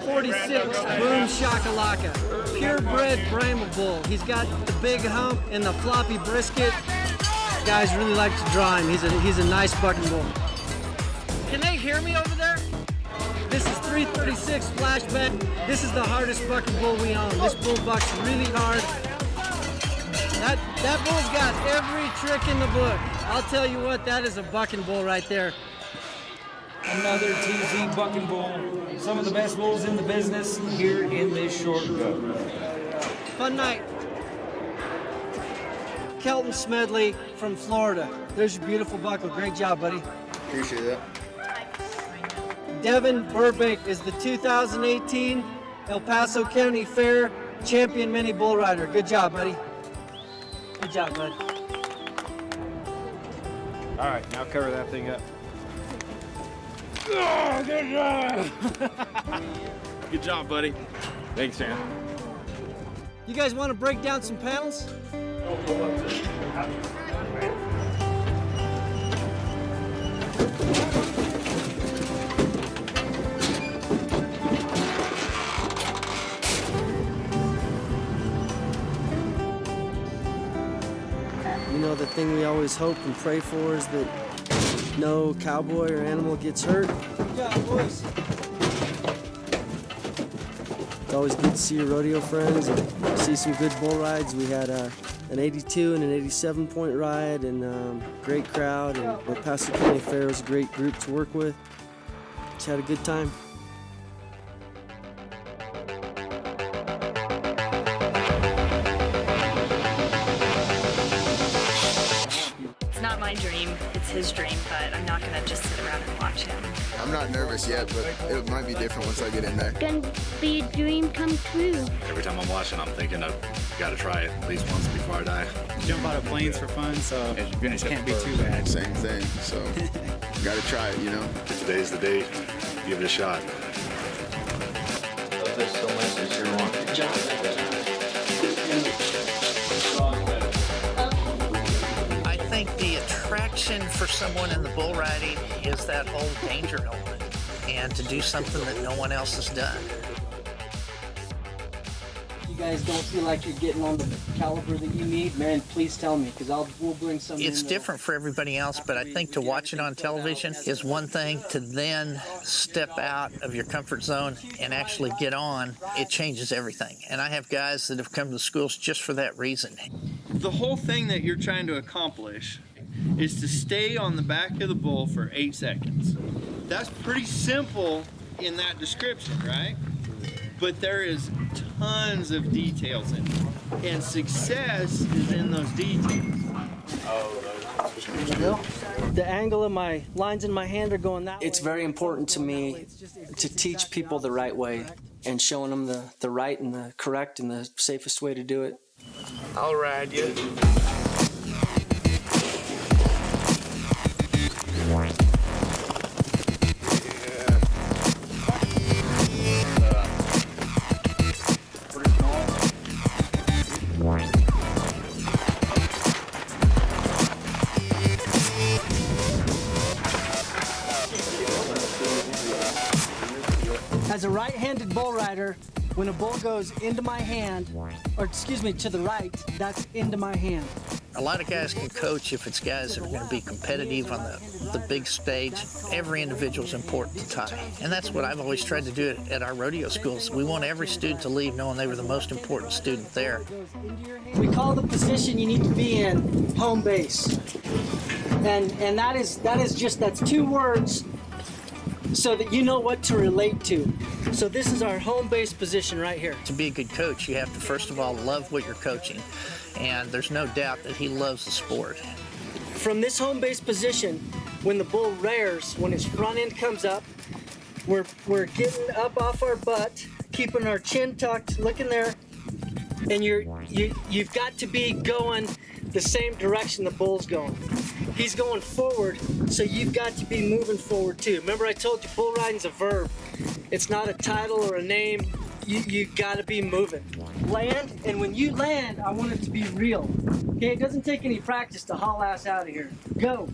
46 boom shakalaka, purebred Brahma bull. He's got the big hump and the floppy brisket. Guys really like to draw him. He's a nice bucking bull. Can they hear me over there? This is 336 flashback. This is the hardest bucking bull we own. This bull bucks really hard. That bull's got every trick in the book. I'll tell you what, that is a bucking bull right there. Another TZ bucking bull. Some of the best bulls in the business here in this short go. Fun night. Kelton Smedley from Florida. There's your beautiful buckle. Great job, buddy. Appreciate that. Devin Burbank is the 2018 El Paso County Fair champion mini bull rider. Good job, buddy. Good job, bud. All right, now cover that thing up. Oh, good job. Good job, buddy. Thanks, man. You guys want to break down some panels? You know, the thing we always hope and pray for is that no cowboy or animal gets hurt. Good job, boys. It's always good to see your rodeo friends and see some good bull rides. We had an 82 and an 87 point ride, and great crowd. And the Paso County Fair was a great group to work with. Just had a good time. It's not my dream, it's his dream, but I'm not gonna just sit around and watch him. I'm not nervous yet, but it might be different once I get in there. Gonna be a dream come true. Every time I'm watching, I'm thinking I've got to try it at least once before I die. Jump out of planes for fun, so it can't be too bad. Same thing, so got to try it, you know. If today's the day, give it a shot. Love this so much this year long. Good job. I think the attraction for someone in the bull riding is that whole danger element and to do something that no one else has done. You guys don't feel like you're getting on the caliber that you need, man, please tell me, because we'll bring some It's in different for everybody else, but I think to watch it on television is one thing. To then step out of your comfort zone and actually get on, it changes everything. And I have guys that have come to the schools just for that reason. The whole thing that you're trying to accomplish is to stay on the back of the bull for 8 seconds. That's pretty simple in that description, right? But there is tons of details in it. And success is in those details. The angle of my lines in my hand are going that way. It's very important to me to teach people the right way and showing them the right and the correct and the safest way to do it. I'll ride you. As a right-handed bull rider, When a bull goes into my hand, or excuse me, to the right, that's into my hand. A lot of guys can coach if it's guys that are going to be competitive on the big stage. Every individual is important to Ty. And that's what I've always tried to do at our rodeo schools. We want every student to leave knowing they were the most important student there. We call the position you need to be in home base. And that's 2 words so that you know what to relate to. So this is our home base position right here. To be a good coach, you have to first of all love what you're coaching. And there's no doubt that he loves the sport. From this home base position, when the bull rears, when his front end comes up, we're getting up off our butt, keeping our chin tucked, looking there, and you've got to be going the same direction the bull's going. He's going forward, so you've got to be moving forward too. Remember I told you bull riding's a verb. It's not a title or a name. You gotta be moving. Land, and when you land, I want it to be real. Okay, it doesn't take any practice to haul ass out of here. Go.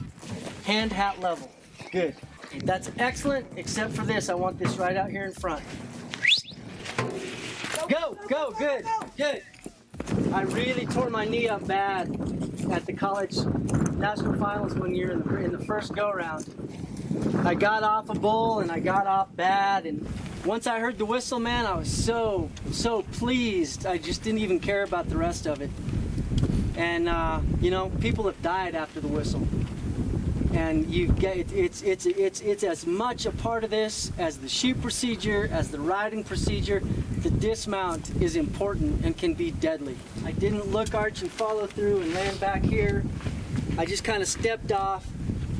Hand hat level. Good. That's excellent, except for this. I want this right out here in front. Go, go, good, good. I really tore my knee up bad at the college national finals one year in the first go-round. I got off a bull and I got off bad, and once I heard the whistle, man, I was so pleased. I just didn't even care about the rest of it. And you know, people have died after the whistle. And you get it's as much a part of this as the shoot procedure, as the riding procedure. The dismount is important and can be deadly. I didn't look, arch, and follow through and land back here. I just kind of stepped off,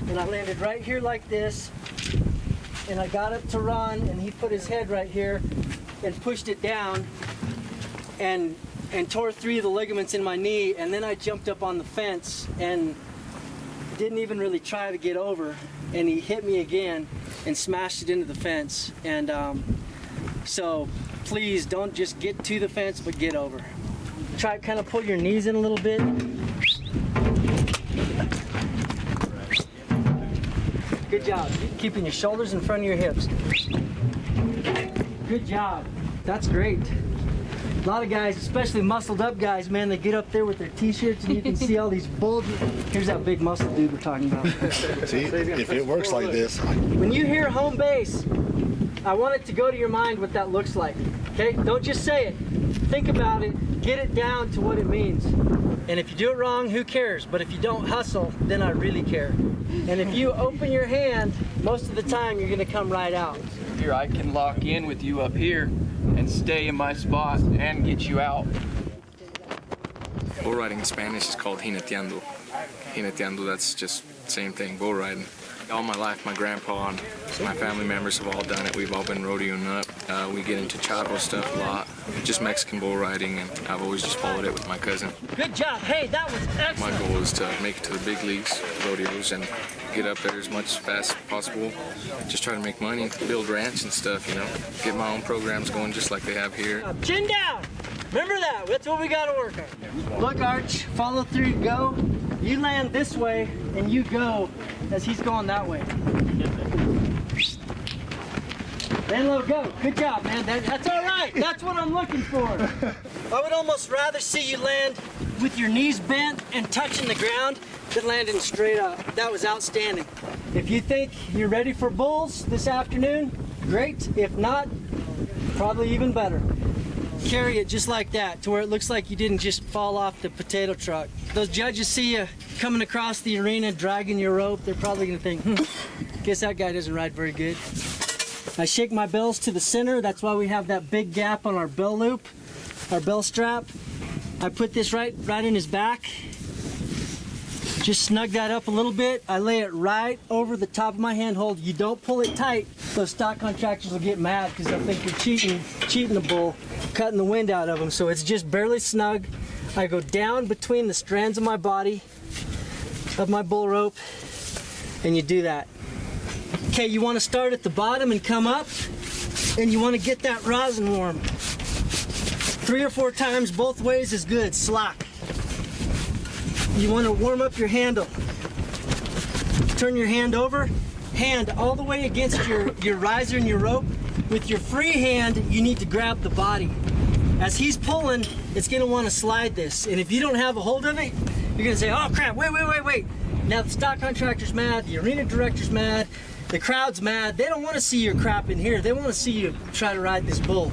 and I landed right here like this. And I got up to run, and he put his head right here and pushed it down and tore 3 of the ligaments in my knee. And then I jumped up on the fence and didn't even really try to get over, and he hit me again and smashed it into the fence. And so please don't just get to the fence, but get over. Try to kind of pull your knees in a little bit. Good job. Keeping your shoulders in front of your hips. Good job. That's great. A lot of guys, especially muscled up guys, man, they get up there with their t-shirts and you can see all these bulges. Here's that big muscle dude we're talking about. See, if it works like this. When you hear home base, I want it to go to your mind what that looks like, okay? Don't just say it. Think about it, get it down to what it means. And if you do it wrong, who cares? But if you don't hustle, then I really care. And if you open your hand, most of the time you're gonna come right out. Here, I can lock in with you up here and stay in my spot and get you out. Bull riding in Spanish is called jineteando. Jineteando, that's just the same thing, bull riding. All my life, my grandpa and my family members have all done it. We've all been rodeoing up. We get into charro stuff a lot, just Mexican bull riding, and I've always just followed it with my cousin. Good job. Hey, that was excellent. My goal is to make it to the big leagues, rodeos, and get up there as much fast as possible. Just try to make money, build ranch and stuff, you know. Get my own programs going just like they have here. Chin down. Remember that. That's what we got to work on. Look, arch, follow through, go. You land this way, and you go as he's going that way. Land low, go. Good job, man. That's all right. That's what I'm looking for. I would almost rather see you land with your knees bent and touching the ground than landing straight up. That was outstanding. If you think you're ready for bulls this afternoon, great. If not, probably even better. Carry it just like that to where it looks like you didn't just fall off the potato truck. Those judges see you coming across the arena dragging your rope, they're probably gonna think, guess that guy doesn't ride very good. I shake my bells to the center. That's why we have that big gap on our bell loop, our bell strap. I put this right in his back. Just snug that up a little bit. I lay it right over the top of my handhold. You don't pull it tight. Those stock contractors will get mad because they'll think you're cheating the bull, cutting the wind out of them. So it's just barely snug. I go down between the strands of my body, of my bull rope, and you do that. Okay, you want to start at the bottom and come up, and you want to get that rosin warm. 3 or 4 times both ways is good, slack. You want to warm up your handle. Turn your hand over, hand all the way against your riser and your rope, With your free hand, you need to grab the body. As he's pulling, it's gonna wanna slide this. And if you don't have a hold of it, you're gonna say, oh crap, wait. Now the stock contractor's mad, the arena director's mad, the crowd's mad. They don't wanna see your crap in here. They wanna see you try to ride this bull.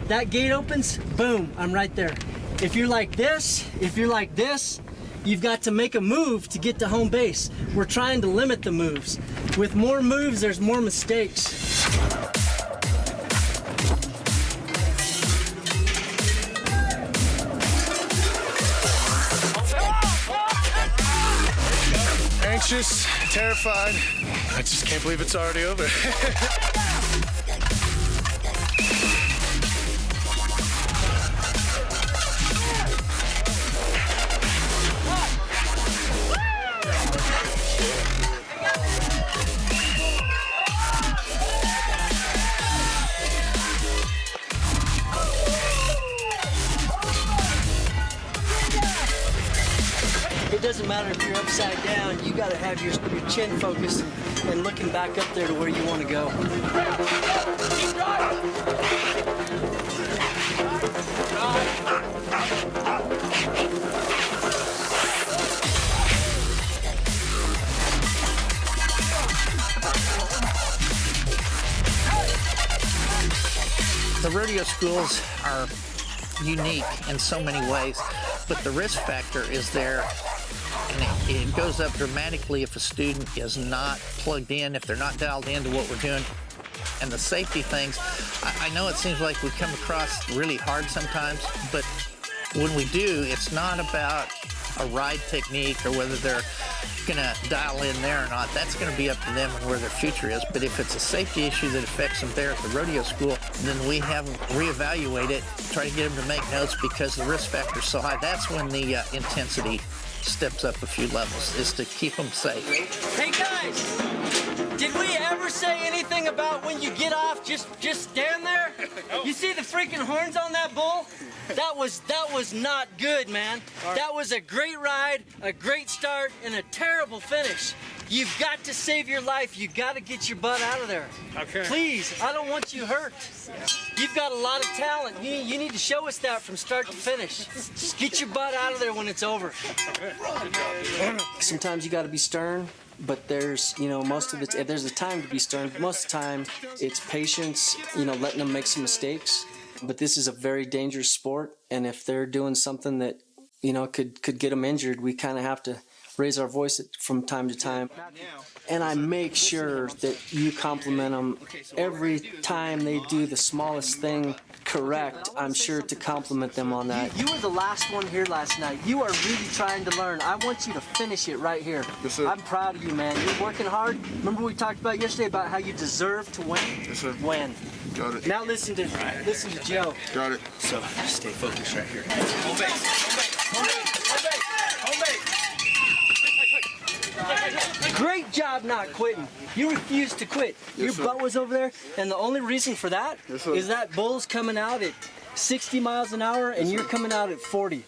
That gate opens, boom, I'm right there. If you're like this, you've got to make a move to get to home base. We're trying to limit the moves. With more moves, there's more mistakes. Anxious, terrified. I just can't believe it's already over. It doesn't matter if you're upside down, you gotta have your chin focused and looking back up there to where you want to go. The rodeo schools are unique in so many ways, but the risk factor is there, and it goes up dramatically if a student is not plugged in, if they're not dialed into what we're doing. And the safety things, I know it seems like we come across really hard sometimes, but when we do, it's not about a ride technique or whether they're gonna dial in there or not. That's gonna be up to them and where their future is. But if it's a safety issue that affects them there at the rodeo school, then we have them reevaluate it, try to get them to make notes because the risk factor is so high. That's when the intensity steps up a few levels, is to keep them safe. Hey guys, did we ever say anything about when you get off, just stand there? You see the freaking horns on that bull? That was not good, man. That was a great ride, a great start, and a terrible finish. You've got to save your life. You've got to get your butt out of there. Okay. Please, I don't want you hurt. You've got a lot of talent. You need to show us that from start to finish. Just get your butt out of there when it's over. Sometimes you got to be stern, but there's, most of it, there's a time to be stern. Most of the time, it's patience, letting them make some mistakes. But this is a very dangerous sport, and if they're doing something that, could get them injured, we kind of have to raise our voice from time to time. And I make sure that you compliment them every time they do the smallest thing correct. I'm sure to compliment them on that. You were the last one here last night. You are really trying to learn. I want you to finish it right here. Yes, sir. I'm proud of you, man. You're working hard. Remember we talked about yesterday about how you deserve to win? Yes, sir. Win. Got it. Now listen to Joe. Got it. So stay focused right here. Home base. Home base. Home base. Home base. Great job not quitting. You refused to quit. Yes, Your butt was over there, and the only reason for that Yes, is that bull's coming out at 60 miles an hour, and you're coming out at 40.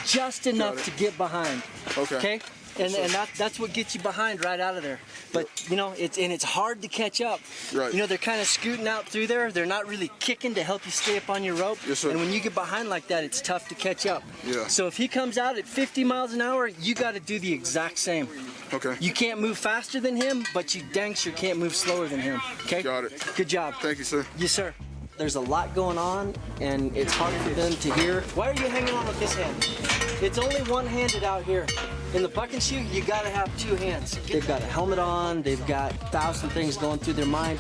Just enough to get behind. Okay? And that's what gets you behind right out of there. But it's hard to catch up. Right. They're kind of scooting out through there. They're not really kicking to help you stay up on your rope. Yes, sir. And when you get behind like that, it's tough to catch up. Yeah. So if he comes out at 50 miles an hour, you got to do the exact same. Okay. You can't move faster than him, but you dang sure can't move slower than him. Okay? Got it. Good job. Thank you, sir. Yes, sir. There's a lot going on, and it's hard for them to hear. Why are you hanging on with this hand? It's only one-handed out here. In the bucking shoe, you gotta have two hands. They've got a helmet on, they've got 1,000 things going through their mind.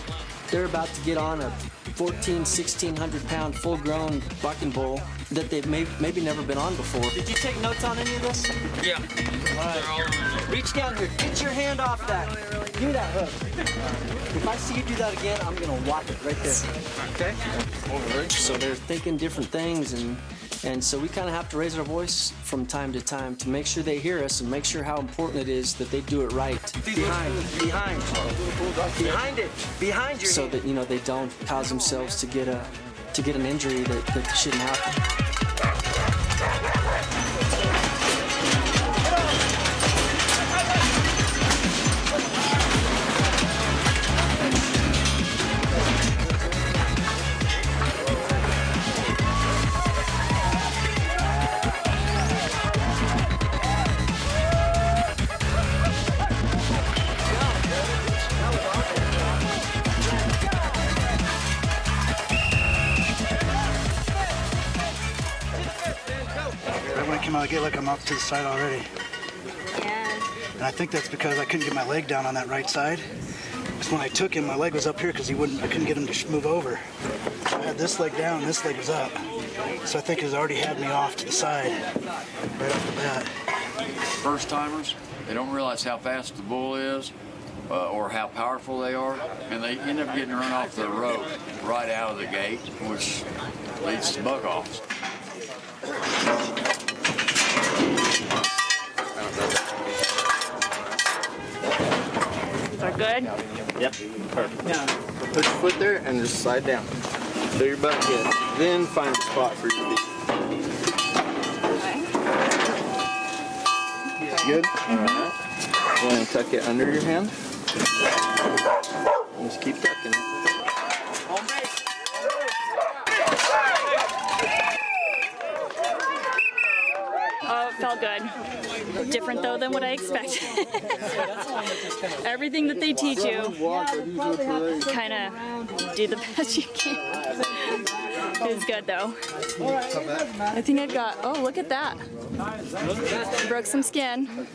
They're about to get on a 1,600 pound full-grown bucking bull that they've maybe never been on before. Did you take notes on any of this? Yeah. All right. Reach down here. Get your hand off that. Give me that hook. If I see you do that again, I'm gonna whop it right there. Okay? So they're thinking different things, and so we kind of have to raise our voice from time to time to make sure they hear us and make sure how important it is that they do it right. Behind it, behind your so that they don't cause themselves to get an injury that shouldn't happen. came out of the gate like I'm up to the side already. Yeah. And I think that's because I couldn't get my leg down on that right side. Because when I took him, my leg was up here because I couldn't get him to move over. So I had this leg down, this leg was up. So I think he's already had me off to the side right off the bat. First timers, they don't realize how fast the bull is or how powerful they are, and they end up getting run off the rope right out of the gate, which leads to buck-offs. These are good? Yep, perfect. Yeah. Put your foot there and just slide down. So your butt hits. Then find a spot for your feet. Good? All right. Go ahead and tuck it under your hand. Just keep tucking it. Oh, it felt good. Different though than what I expected. Everything that they teach you, kind of do the best you can. It was good though. I think I've got, oh, look at that. Broke some skin.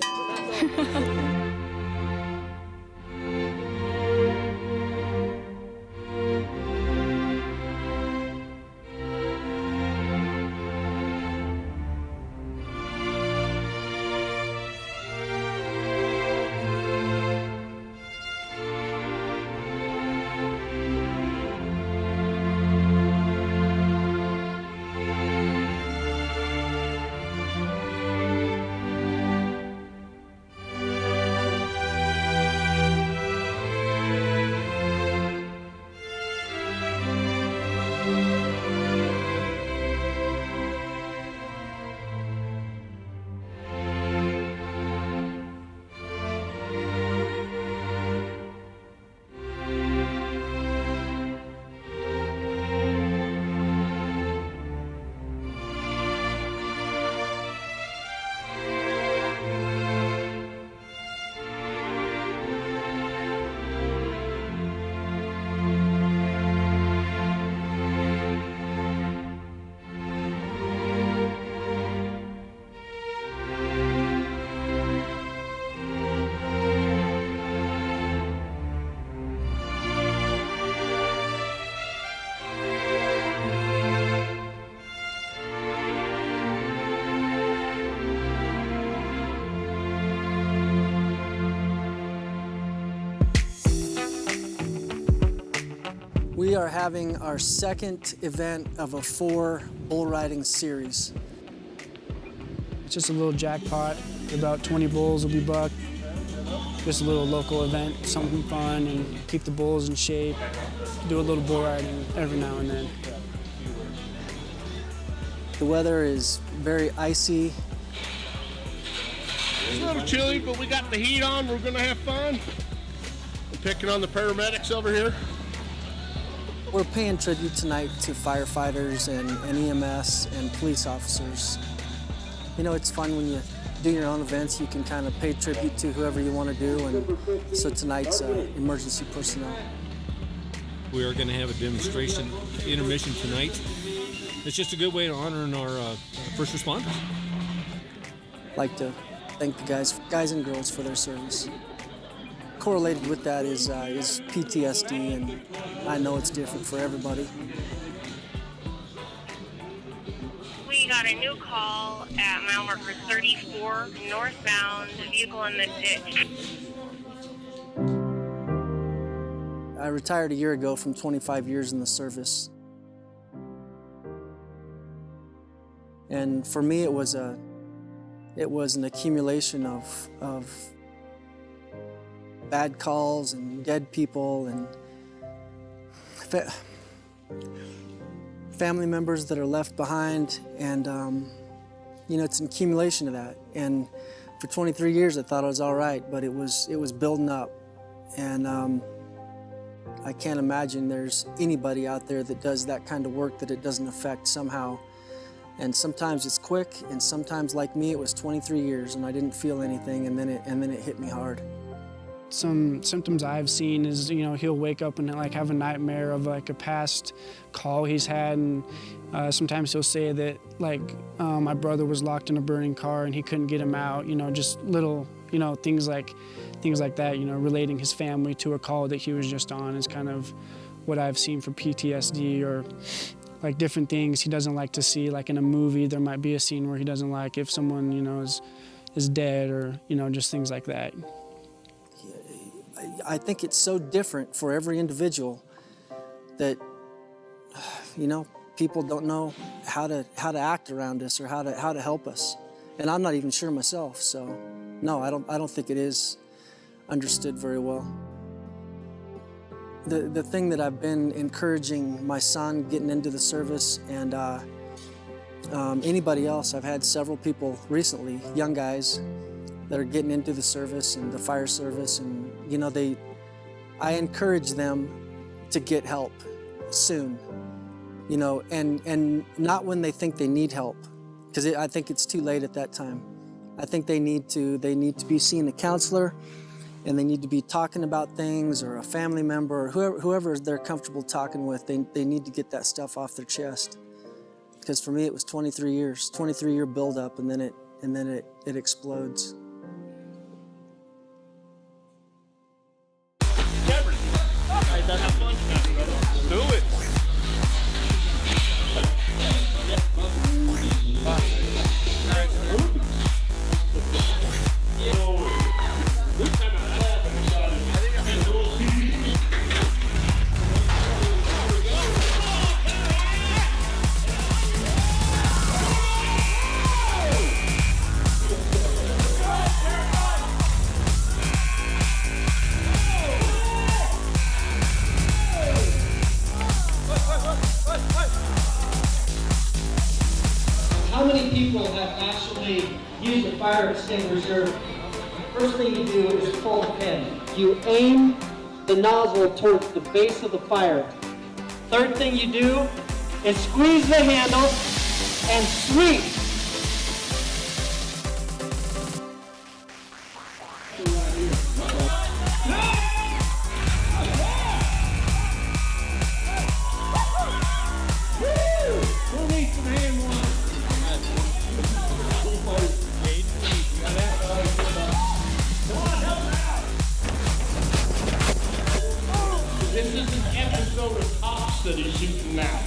We are having our second event of a 4 bull riding series. It's just a little jackpot. About 20 bulls will be bucked. Just a little local event, something fun, and keep the bulls in shape. Do a little bull riding every now and then. The weather is very icy. It's a little chilly, but we got the heat on. We're gonna have fun. I'm picking on the paramedics over here. We're paying tribute tonight to firefighters and EMS and police officers. You know, it's fun when you do your own events, you can kind of pay tribute to whoever you want to do, and so tonight's emergency personnel. We are going to have a demonstration intermission tonight. It's just a good way to honor our first responders. I'd like to thank the guys and girls for their service. Correlated with that is PTSD, and I know it's different for everybody. We got a new call at mile marker 34, northbound, vehicle in the ditch. I retired a year ago from 25 years in the service. And for me, it was an accumulation of bad calls and dead people and family members that are left behind, and you know, it's an accumulation of that. And for 23 years, I thought I was all right, but it was building up, and I can't imagine there's anybody out there that does that kind of work that it doesn't affect somehow. And sometimes it's quick, and sometimes, like me, it was 23 years and I didn't feel anything, and then it hit me hard. some symptoms I've seen is, you know, he'll wake up and like have a nightmare of like a past call he's had, and sometimes he'll say that like my brother was locked in a burning car and he couldn't get him out. You know, just little, you know, things like that. You know, relating his family to a call that he was just on is kind of what I've seen for PTSD, or like different things he doesn't like to see. Like in a movie, there might be a scene where he doesn't like if someone, you know, is dead, or, you know, just things like that. I think it's so different for every individual that, you know, people don't know how to act around us or how to help us. And I'm not even sure myself, so no, I don't think it is understood very well. The thing that I've been encouraging my son getting into the service, and anybody else, I've had several people recently, young guys, that are getting into the service and the fire service, and you know, I encourage them to get help soon, you know, and not when they think they need help, because I think it's too late at that time. I think they need to be seeing a counselor, and they need to be talking about things, or a family member, or whoever they're comfortable talking with. They need to get that stuff off their chest. Because for me, it was 23 year buildup, and then it explodes. Have fun. Do it. How many people have actually used a fire extinguisher? First thing you do is pull the pin. You aim the nozzle towards the base of the fire. Third thing you do is squeeze the handle and sweep. This is an episode of Cops that he's shooting now.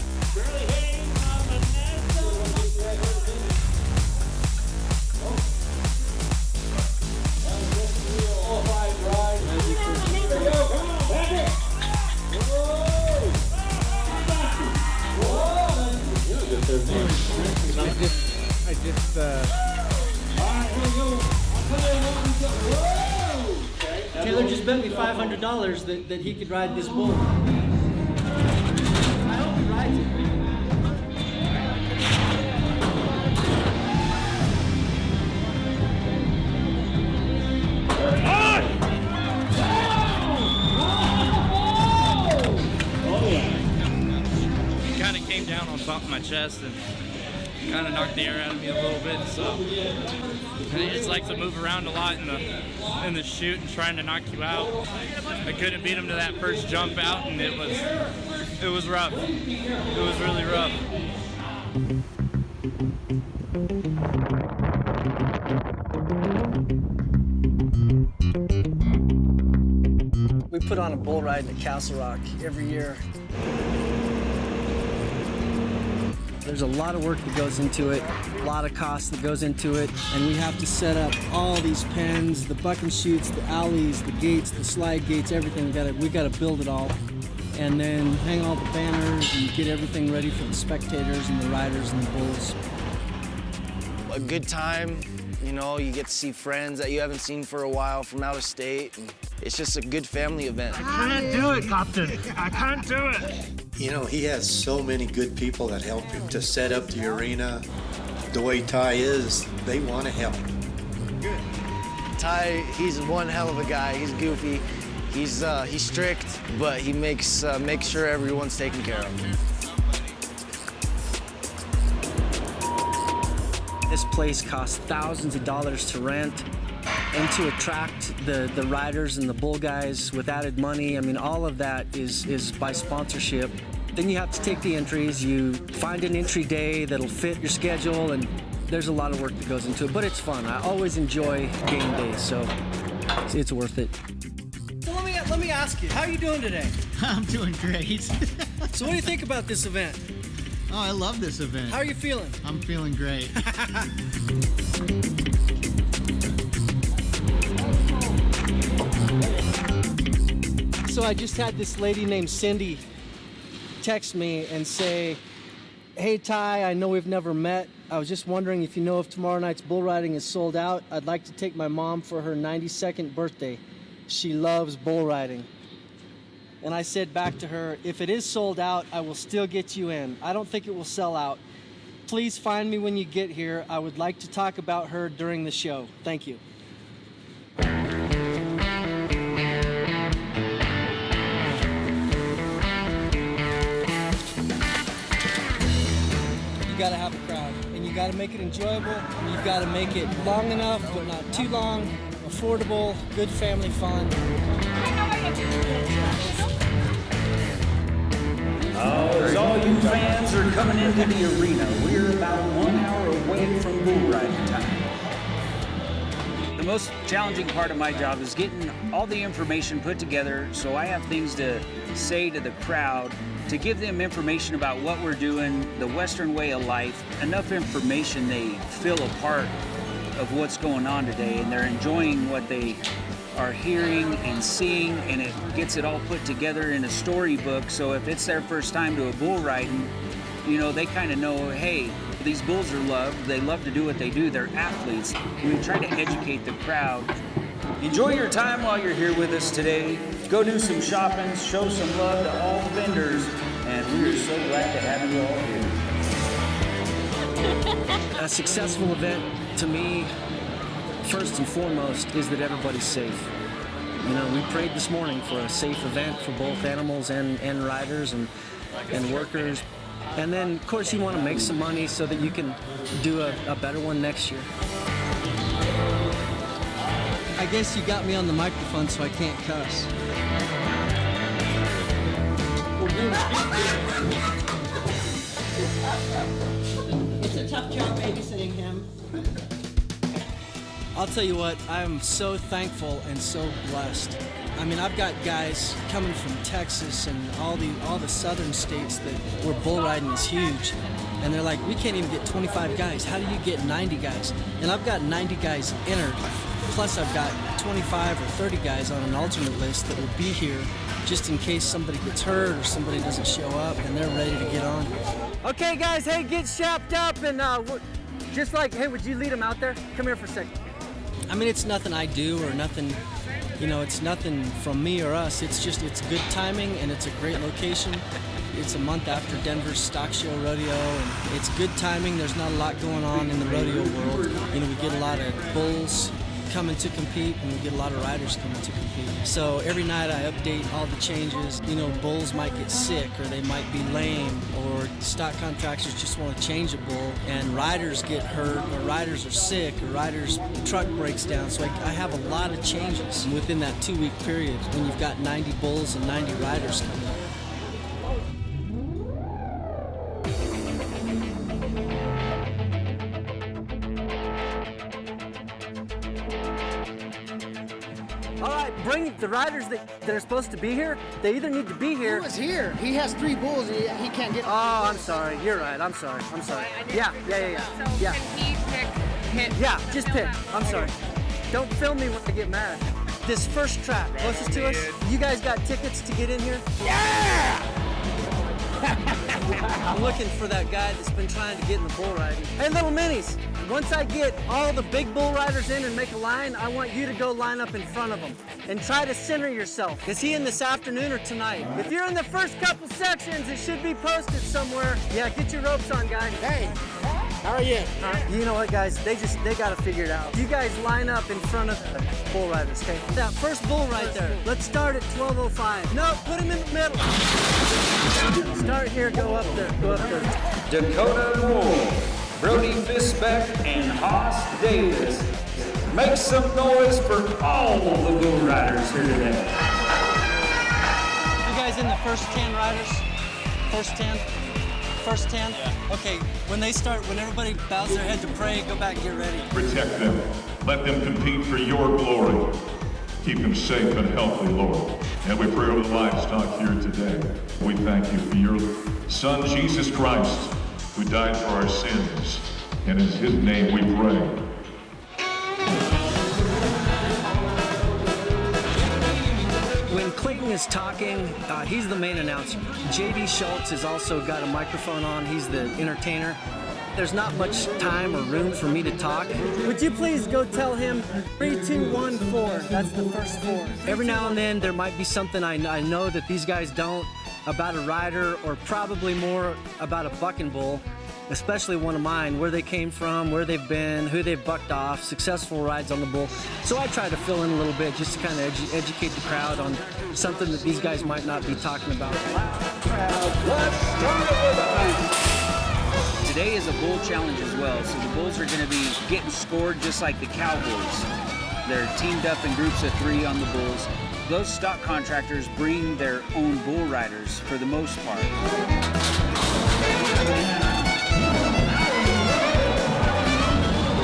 Taylor just bet me $500 that he could ride this bull. I hope he rides it. He kind of came down on top of my chest and kind of knocked the air out of me a little bit. So, and he just likes to move around a lot in the chute and trying to knock you out. I couldn't beat him to that first jump out, and it was rough. It was really rough. We put on a bull ride at Castle Rock every year. There's a lot of work that goes into it, a lot of cost that goes into it, and we have to set up all these pens, the bucking chutes, the alleys, the gates, the slide gates, everything. We gotta build it all, and then hang all the banners and get everything ready for the spectators and the riders and the bulls. A good time, you know, you get to see friends that you haven't seen for a while from out of state, and it's just a good family event. I can't do it, Captain. I can't do it. You know, he has so many good people that help him to set up the arena. The way Ty is, they want to help. Ty, he's one hell of a guy. He's goofy. He's strict, but he makes sure everyone's taken care of. This place costs thousands of dollars to rent. and to attract the riders and the bull guys with added money. I mean, all of that is by sponsorship. Then you have to take the entries. You find an entry day that'll fit your schedule, and there's a lot of work that goes into it, but it's fun. I always enjoy game days, so it's worth it. So let me ask you, how are you doing today? I'm doing great. So what do you think about this event? Oh, I love this event. How are you feeling? I'm feeling great. So I just had this lady named Cindy text me and say, "Hey Ty, I know we've never met. I was just wondering if you know if tomorrow night's bull riding is sold out. I'd like to take my mom for her 92nd birthday. She loves bull riding." And I said back to her, "If it is sold out, I will still get you in. I don't think it will sell out. Please find me when you get here. I would like to talk about her during the show. Thank you." You gotta have a crowd, and you gotta make it enjoyable, and you've gotta make it long enough, but not too long, affordable, good family fun. As all you fans are coming into the arena, we're about 1 hour away from bull riding time. The most challenging part of my job is getting all the information put together so I have things to say to the crowd, to give them information about what we're doing, the Western way of life, enough information they feel a part of what's going on today, and they're enjoying what they are hearing and seeing, and it gets it all put together in a storybook. So if it's their first time to a bull riding, you know, they kind of know, hey, these bulls are loved, they love to do what they do, they're athletes. We try to educate the crowd. Enjoy your time while you're here with us today. Go do some shopping, show some love to all the vendors, and we are so glad to have you all here. A successful event, to me, first and foremost, is that everybody's safe. You know, we prayed this morning for a safe event for both animals and riders and workers. And then, of course, you want to make some money so that you can do a better one next year. I guess you got me on the microphone so I can't cuss. It's a tough job babysitting him. I'll tell you what, I'm so thankful and so blessed. I mean, I've got guys coming from Texas and all the southern states where bull riding is huge. And they're like, we can't even get 25 guys. How do you get 90 guys? And I've got 90 guys entered. Plus I've got 25 or 30 guys on an alternate list that will be here just in case somebody gets hurt or somebody doesn't show up and they're ready to get on. Okay guys, hey, get strapped up and just like, hey, would you lead them out there? Come here for a second. I mean, it's nothing I do or nothing, you know, it's nothing from me or us. It's good timing and it's a great location. It's a month after Denver's Stock Show Rodeo, and it's good timing. There's not a lot going on in the rodeo world. You know, we get a lot of bulls coming to compete, and we get a lot of riders coming to compete. So every night I update all the changes. You know, bulls might get sick, or they might be lame, or stock contractors just want to change a bull, and riders get hurt, or riders are sick, or riders' truck breaks down. So I have a lot of changes within that 2-week period when you've got 90 bulls and 90 riders coming up. All right, bring the riders that are supposed to be here. They either need to be here. Who was here? He has 3 bulls. He can't get. Oh, I'm sorry. You're right. I'm sorry. Yeah. So can he pick hit? Yeah, just pick. I'm sorry. Don't film me when I get mad. This first track, closest to us. You guys got tickets to get in here? Yeah! I'm looking for that guy that's been trying to get in the bull riding. Hey, little minis, once I get all the big bull riders in and make a line, I want you to go line up in front of them and try to center yourself. Is he in this afternoon or tonight? If you're in the first couple sections, it should be posted somewhere. Yeah, get your ropes on, guys. Hey, how are you? You know what, guys? They got to figure it out. You guys line up in front of the bull riders, okay? That first bull right there. Let's start at 12:05. No, put him in the middle. Start here, go up there, Dakota Moore, Brody Fisbeck, and Haas Davis. Make some noise for all the bull riders here today. You guys in the first 10 riders? First 10? First 10? Yeah. Okay, when they start, when everybody bows their head to pray, go back and get ready. Protect them. Let them compete for your glory. Keep them safe and healthy, Lord. And we pray over the livestock here today. We thank you for your Son, Jesus Christ, who died for our sins. And in his name we pray. When Clinton is talking, he's the main announcer. J.D. Schultz has also got a microphone on. He's the entertainer. There's not much time or room for me to talk. Would you please go tell him 3, 2, 1, 4? That's the first 4. Every now and then there might be something I know that these guys don't about a rider, or probably more about a Buckin Bull, especially one of mine, where they came from, where they've been, who they've bucked off, successful rides on the bull. So I try to fill in a little bit just to kind of educate the crowd on something that these guys might not be talking about. Today is a bull challenge as well, so the bulls are going to be getting scored just like the cowboys. They're teamed up in groups of 3 on the bulls. Those stock contractors bring their own bull riders for the most part.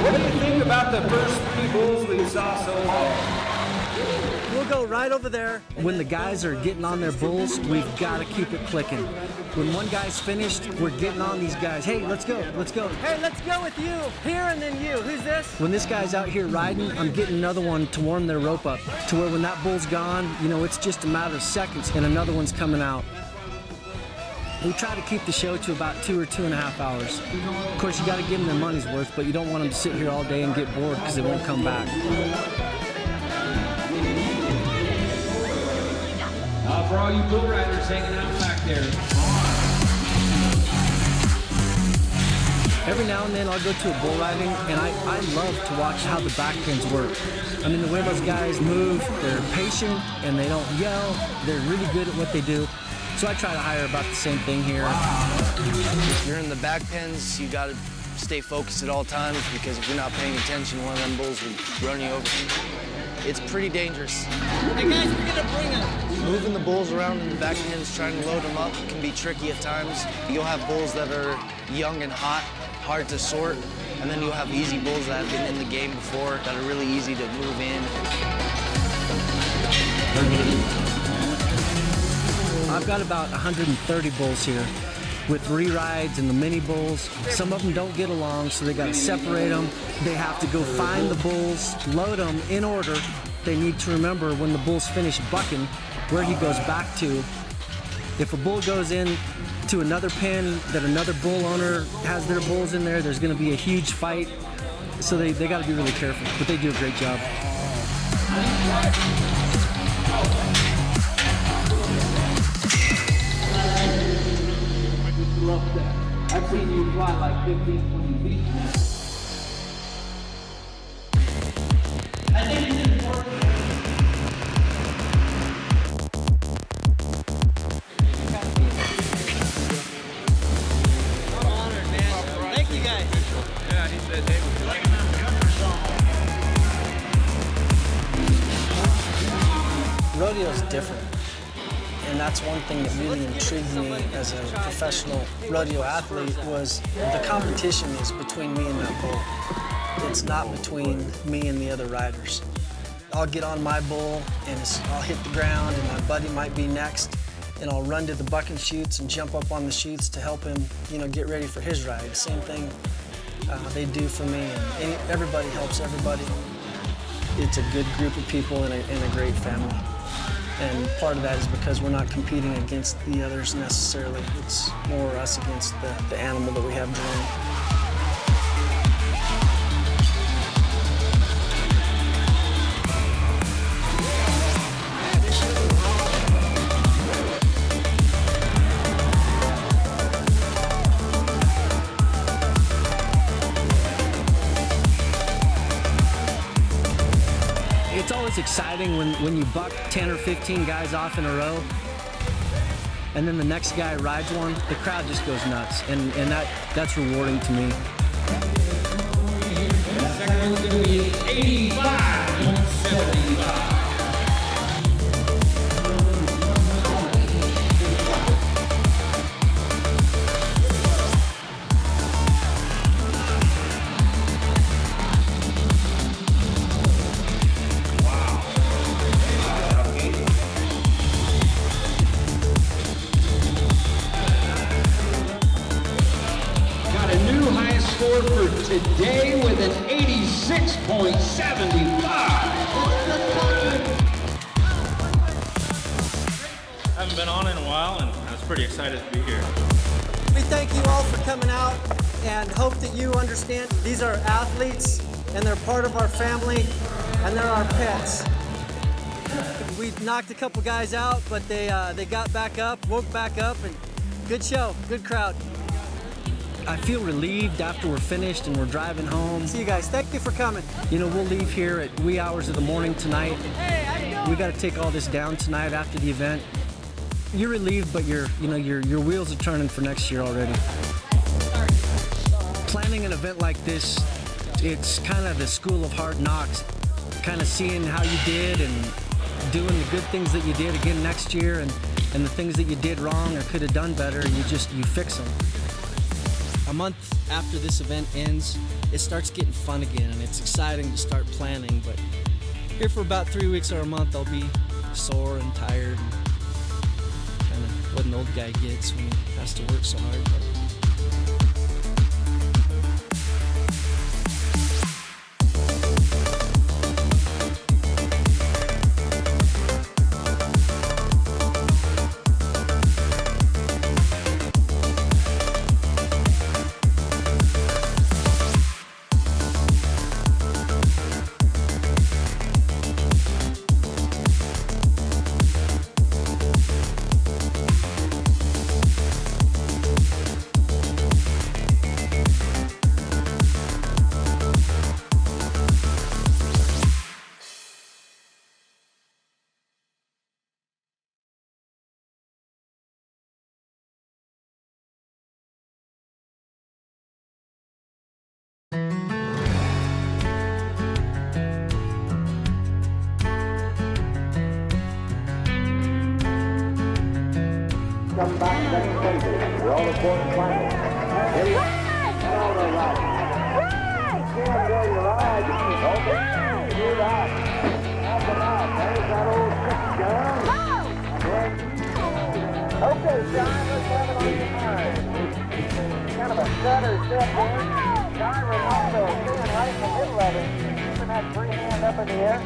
What do you think about the first few bulls we saw so far? We'll go right over there. When the guys are getting on their bulls, we've got to keep it clicking. When one guy's finished, we're getting on these guys. Hey, let's go, let's go. Hey, let's go with you. Here and then you. Who's this? When this guy's out here riding, I'm getting another one to warm their rope up, to where when that bull's gone, you know, it's just a matter of seconds and another one's coming out. We try to keep the show to about 2 or 2.5 hours. Of course, you got to give them their money's worth, but you don't want them to sit here all day and get bored because they won't come back. For all you bull riders hanging out back there. Every now and then I'll go to a bull riding, and I love to watch how the back pins work. I mean, the way those guys move, they're patient and they don't yell. They're really good at what they do. So I try to hire about the same thing here. If you're in the back pins, you gotta stay focused at all times, because if you're not paying attention, one of them bulls will run you over. It's pretty dangerous. Hey guys, we're gonna bring them. Moving the bulls around in the back pins, trying to load them up can be tricky at times. You'll have bulls that are young and hot, hard to sort, and then you'll have easy bulls that have been in the game before that are really easy to move in. I've got about 130 bulls here with re-rides and the mini bulls. Some of them don't get along, so they got to separate them. They have to go find the bulls, load them in order. They need to remember when the bull's finished bucking where he goes back to. If a bull goes in to another pen that another bull owner has their bulls in there, there's going to be a huge fight. So they got to be really careful, but they do a great job. I've seen you fly like 15, 20 feet. I think it's important. I'm honored, man. Thank you guys. Yeah, he said, hey, would you like Rodeo's different. And that's one thing that really intrigued me as a professional rodeo athlete, was the competition is between me and that bull. It's not between me and the other riders. I'll get on my bull and I'll hit the ground, and my buddy might be next, and I'll run to the bucking chutes and jump up on the chutes to help him, get ready for his ride. Same thing they do for me, and everybody helps everybody. It's a good group of people and a great family. And part of that is because we're not competing against the others necessarily. It's more us against the animal that we have drawn. It's always exciting when you buck 10 or 15 guys off in a row, and then the next guy rides one. The crowd just goes nuts, and that's rewarding to me. second one's going to be 85.75. For today with an 86.75. Haven't been on in a while, and I was pretty excited to be here. We thank you all for coming out and hope that you understand these are athletes and they're part of our family and they're our pets. We knocked a couple guys out, but they got back up, woke back up, and good show, good crowd. I feel relieved after we're finished and we're driving home. See you guys. Thank you for coming. You know, we'll leave here at wee hours of the morning tonight. We got to take all this down tonight after the event. You're relieved, but your wheels are turning for next year already. Planning an event like this, it's kind of the school of hard knocks. Kind of seeing how you did and doing the good things that you did again next year, and the things that you did wrong or could have done better, you fix them. A month after this event ends, it starts getting fun again, and it's exciting to start planning, but here for about 3 weeks or a month, I'll be sore and tired, and kind of what an old guy gets when he has to work so hard. Come back next Sunday. We're all aboard the finals. Ready? All the ride. Can't go your ride. Okay. You're right. Help them out. There's that old trick, John. Okay, John, let's have it on your mind. Kind of a stutter step there. Ty Rinaldo staying right in the middle of it. Keeping that free hand up in the air.